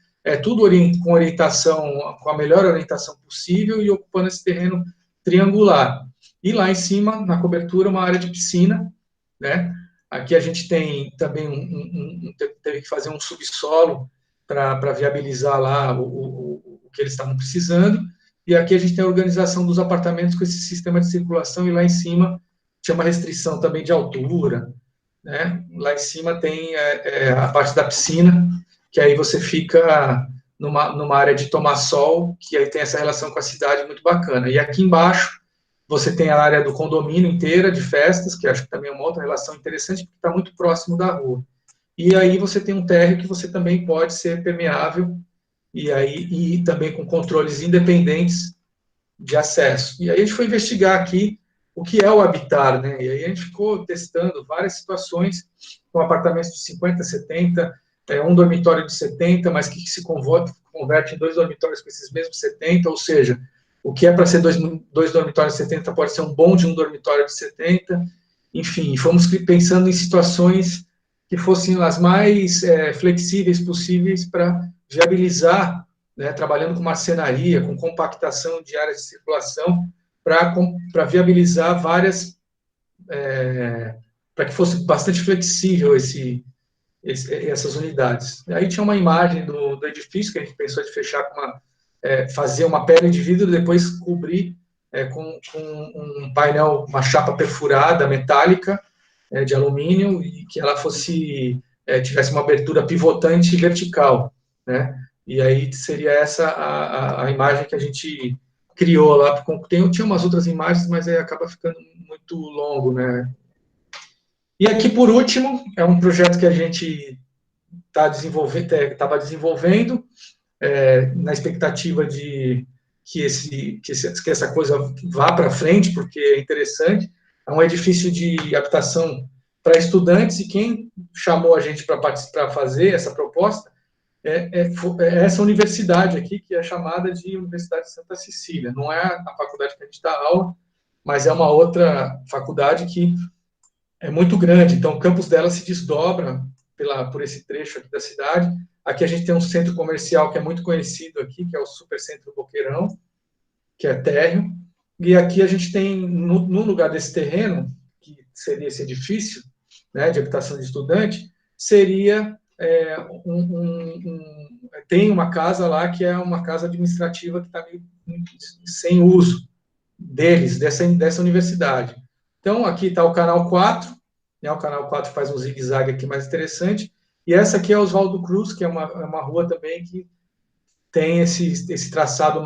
tudo com orientação, com a melhor orientação possível e ocupando esse terreno triangular. E lá em cima, na cobertura, uma área de piscina, né? Aqui a gente tem também teve que fazer um subsolo para viabilizar lá o que eles estavam precisando. E aqui a gente tem a organização dos apartamentos com esse sistema de circulação, e lá em cima tinha uma restrição também de altura, né? Lá em cima tem a parte da piscina, que aí você fica numa área de tomar sol, que aí tem essa relação com a cidade muito bacana. E aqui embaixo você tem a área do condomínio inteira de festas, que acho que também é uma outra relação interessante, porque está muito próximo da rua. E aí você tem um térreo que você também pode ser permeável, e também com controles independentes de acesso. E aí a gente foi investigar aqui o que é o habitar, né? E aí a gente ficou testando várias situações com apartamentos de 50, 70, um dormitório de 70, mas que se converte em 2 dormitórios com esses mesmos 70, ou seja, o que é para ser 2 dormitórios de 70 pode ser um bom de um dormitório de 70, enfim, fomos pensando em situações que fossem as mais flexíveis possíveis para viabilizar, né, trabalhando com marcenaria, com compactação de áreas de circulação, para viabilizar várias, para que fosse bastante flexível essas unidades. Aí tinha uma imagem do edifício que a gente pensou de fechar com fazer uma pele de vidro, depois cobrir com um painel, uma chapa perfurada metálica de alumínio e que ela tivesse uma abertura pivotante vertical, né? E aí seria essa a imagem que a gente criou lá. Tinha umas outras imagens, mas aí acaba ficando muito longo, né? E aqui, por último, é um projeto que a gente estava desenvolvendo, na expectativa de que essa coisa vá para frente, porque é interessante. É um edifício de habitação para estudantes, e quem chamou a gente para fazer essa proposta é essa universidade aqui, que é chamada de Universidade de Santa Cecília. Não é a faculdade que a gente dá aula, mas é uma outra faculdade que é muito grande. Então, o campus dela se desdobra por esse trecho aqui da cidade. Aqui a gente tem um centro comercial que é muito conhecido aqui, que é o Supercentro Boqueirão, que é térreo. E aqui a gente tem, no lugar desse terreno, que seria esse edifício, né, de habitação de estudante, seria tem uma casa lá que é uma casa administrativa que está sem uso dessa universidade. Então, aqui está o canal 4, né, o canal 4 faz um zigue-zague aqui mais interessante, e essa aqui é Oswaldo Cruz, que é uma rua também que tem esse traçado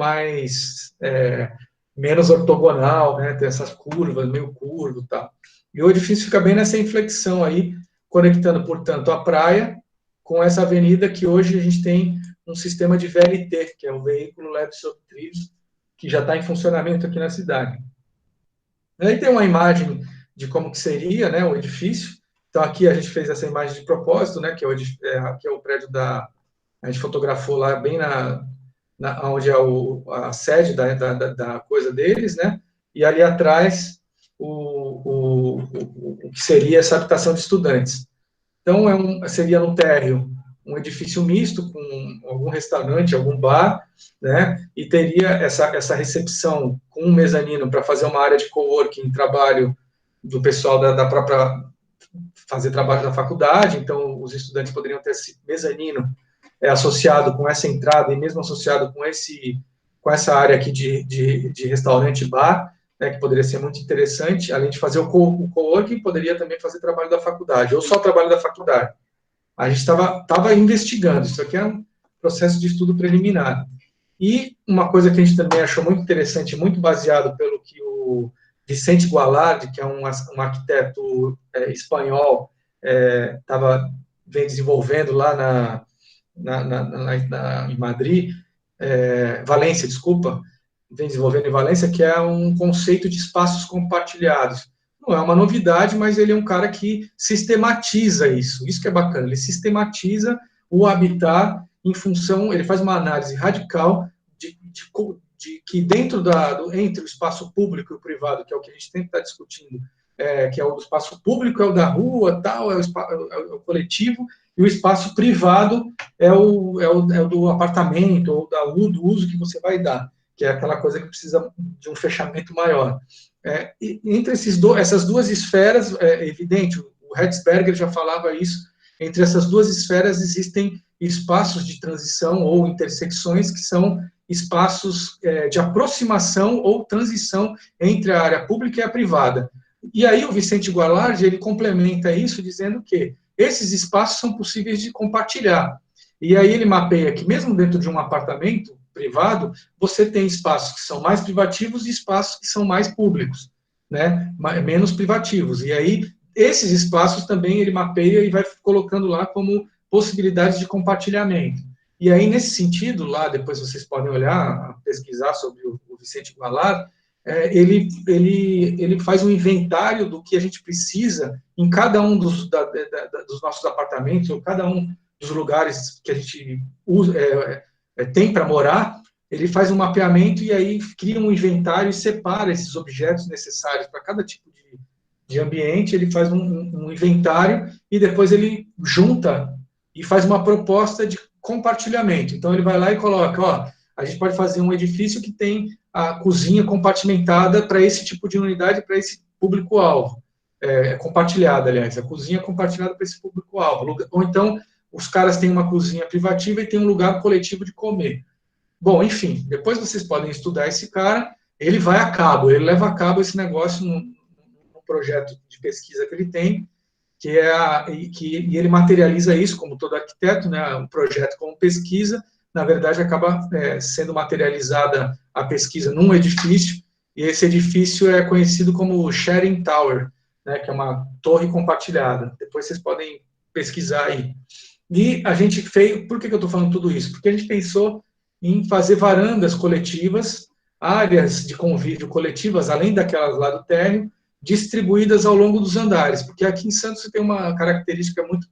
menos ortogonal, né, tem essas curvas, meio curvo e tal. E o edifício fica bem nessa inflexão aí, conectando, portanto, a praia com essa avenida que hoje a gente tem um sistema de VLT, que é o veículo leve sobre trilhos, que já está em funcionamento aqui na cidade. Aí tem uma imagem de como que seria, né, o edifício. Então, aqui a gente fez essa imagem de propósito, né, que é o prédio a gente fotografou lá bem onde é a sede da coisa deles, né, e ali atrás o que seria essa habitação de estudantes. Então, seria no térreo um edifício misto com algum restaurante, algum bar, né? E teria essa recepção com um mezanino para fazer uma área de coworking, trabalho do pessoal da própria fazer trabalho da faculdade. Então, os estudantes poderiam ter esse mezanino associado com essa entrada e mesmo associado com essa área aqui de restaurante bar, né, que poderia ser muito interessante. Além de fazer o coworking, poderia também fazer trabalho da faculdade, ou só trabalho da faculdade. A gente estava investigando, isso aqui é um processo de estudo preliminar. E uma coisa que a gente também achou muito interessante, muito baseado pelo que o Vicente Gualard, que é um arquiteto espanhol, vem desenvolvendo lá em Madrid, Valência, desculpa, vem desenvolvendo em Valência, que é um conceito de espaços compartilhados. Não é uma novidade, mas ele é um cara que sistematiza isso que é bacana, ele sistematiza o habitat em função, ele faz uma análise radical de que entre o espaço público e o privado, que é o que a gente sempre está discutindo, que é o espaço público, é o da rua, tal, é o coletivo, e o espaço privado é o do apartamento, ou do uso que você vai dar, que é aquela coisa que precisa de um fechamento maior. Entre essas duas esferas, é evidente, o Hertzberger já falava isso, entre essas duas esferas existem espaços de transição ou intersecções que são espaços de aproximação ou transição entre a área pública e a privada. E aí o Vicente Gualard, ele complementa isso dizendo que esses espaços são possíveis de compartilhar. E aí ele mapeia que mesmo dentro de um apartamento privado, você tem espaços que são mais privativos e espaços que são mais públicos, né? Menos privativos. E aí esses espaços também ele mapeia e vai colocando lá como possibilidades de compartilhamento. E aí, nesse sentido, lá depois vocês podem olhar, pesquisar sobre o Vicente Gualard, ele faz um inventário do que a gente precisa em cada um dos nossos apartamentos, ou cada um dos lugares que a gente usa, tem para morar. Ele faz um mapeamento e aí cria um inventário e separa esses objetos necessários para cada tipo de ambiente. Ele faz um inventário e depois ele junta e faz uma proposta de compartilhamento. Então, ele vai lá e coloca, ó, a gente pode fazer um edifício que tem a cozinha compartimentada para esse tipo de unidade, para esse público-alvo. Compartilhada, aliás, a cozinha compartilhada para esse público-alvo. Ou então, os caras têm uma cozinha privativa e tem um lugar coletivo de comer. Bom, enfim, depois vocês podem estudar esse cara, ele vai a cabo, ele leva a cabo esse negócio num projeto de pesquisa que ele tem, e ele materializa isso, como todo arquiteto, né, um projeto como pesquisa, na verdade acaba sendo materializada a pesquisa num edifício, e esse edifício é conhecido como Sharing Tower, né, que é uma torre compartilhada. Depois vocês podem pesquisar aí. E a gente fez, por que eu estou falando tudo isso? Porque a gente pensou em fazer varandas coletivas, áreas de convívio coletivas, além daquelas lá do térreo, distribuídas ao longo dos andares, porque aqui em Santos você tem uma característica muito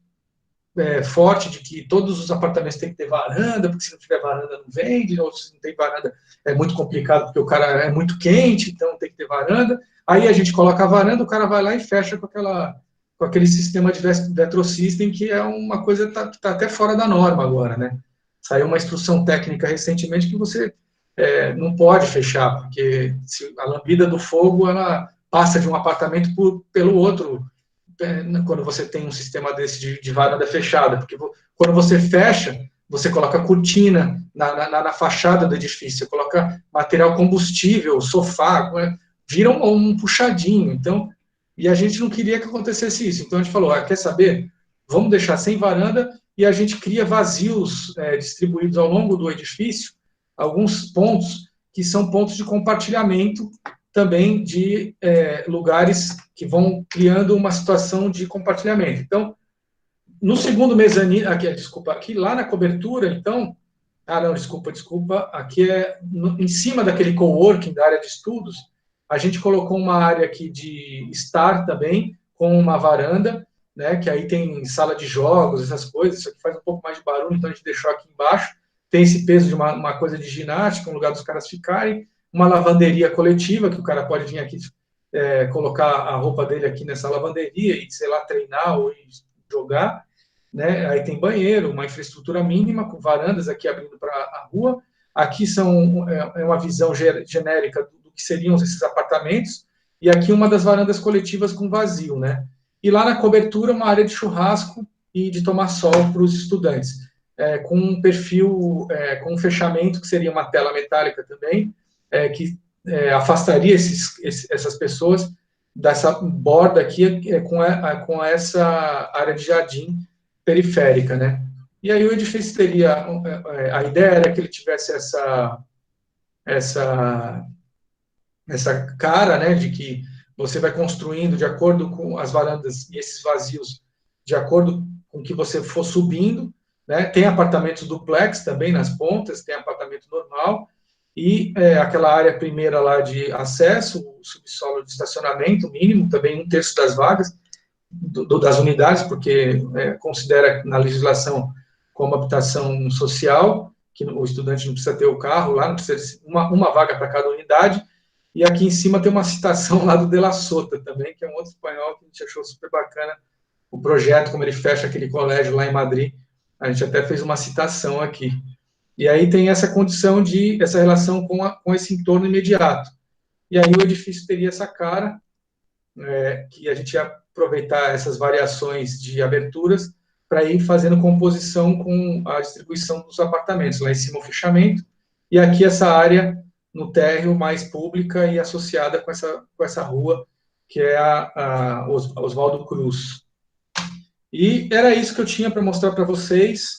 forte de que todos os apartamentos têm que ter varanda, porque se não tiver varanda não vende, ou se não tem varanda é muito complicado, porque o cara é muito quente, então tem que ter varanda. Aí a gente coloca a varanda, o cara vai lá e fecha com aquele sistema de Vetrosystem, que é uma coisa que está até fora da norma agora, né? Saiu uma instrução técnica recentemente que você não pode fechar, porque a lambida do fogo, ela passa de um apartamento pelo outro, quando você tem um sistema desse de varanda fechada, porque quando você fecha, você coloca cortina na fachada do edifício, você coloca material combustível, sofá, vira um puxadinho. Então, e a gente não queria que acontecesse isso. Então a gente falou, quer saber? Vamos deixar sem varanda e a gente cria vazios distribuídos ao longo do edifício, alguns pontos que são pontos de compartilhamento também de lugares que vão criando uma situação de compartilhamento. Então, no segundo mezanino, aqui lá na cobertura, então, desculpa, aqui em cima daquele coworking da área de estudos, a gente colocou uma área aqui de estar também, com uma varanda, né, que aí tem sala de jogos, essas coisas, isso aqui faz um pouco mais de barulho, então a gente deixou aqui embaixo, tem esse peso de uma coisa de ginástica, um lugar dos caras ficarem, uma lavanderia coletiva, que o cara pode vir aqui colocar a roupa dele aqui nessa lavanderia e, sei lá, treinar ou jogar, né? Aí tem banheiro, uma infraestrutura mínima, com varandas aqui abrindo para a rua. Aqui é uma visão genérica do que seriam esses apartamentos, e aqui uma das varandas coletivas com vazio, né? E lá na cobertura, uma área de churrasco e de tomar sol para os estudantes, com um perfil, com um fechamento que seria uma tela metálica também, que afastaria essas pessoas dessa borda aqui com essa área de jardim periférica, né? E aí o edifício teria, a ideia era que ele tivesse essa cara, né, de que você vai construindo de acordo com as varandas e esses vazios, de acordo com o que você for subindo, né? Tem apartamentos duplex também nas pontas, tem apartamento normal, e aquela área primeira lá de acesso, o subsolo de estacionamento mínimo, também 1/3 das vagas, das unidades, porque considera na legislação como habitação social, que o estudante não precisa ter o carro lá, não precisa uma vaga para cada unidade. E aqui em cima tem uma citação lá do De La Sota também, que é um outro espanhol que a gente achou super bacana, o projeto, como ele fecha aquele colégio lá em Madrid, a gente até fez uma citação aqui. E aí tem essa condição essa relação com esse entorno imediato. E aí o edifício teria essa cara, que a gente ia aproveitar essas variações de aberturas para ir fazendo composição com a distribuição dos apartamentos. Lá em cima o fechamento, e aqui essa área no térreo mais pública e associada com essa rua, que é a Oswaldo Cruz. E era isso que eu tinha para mostrar para vocês.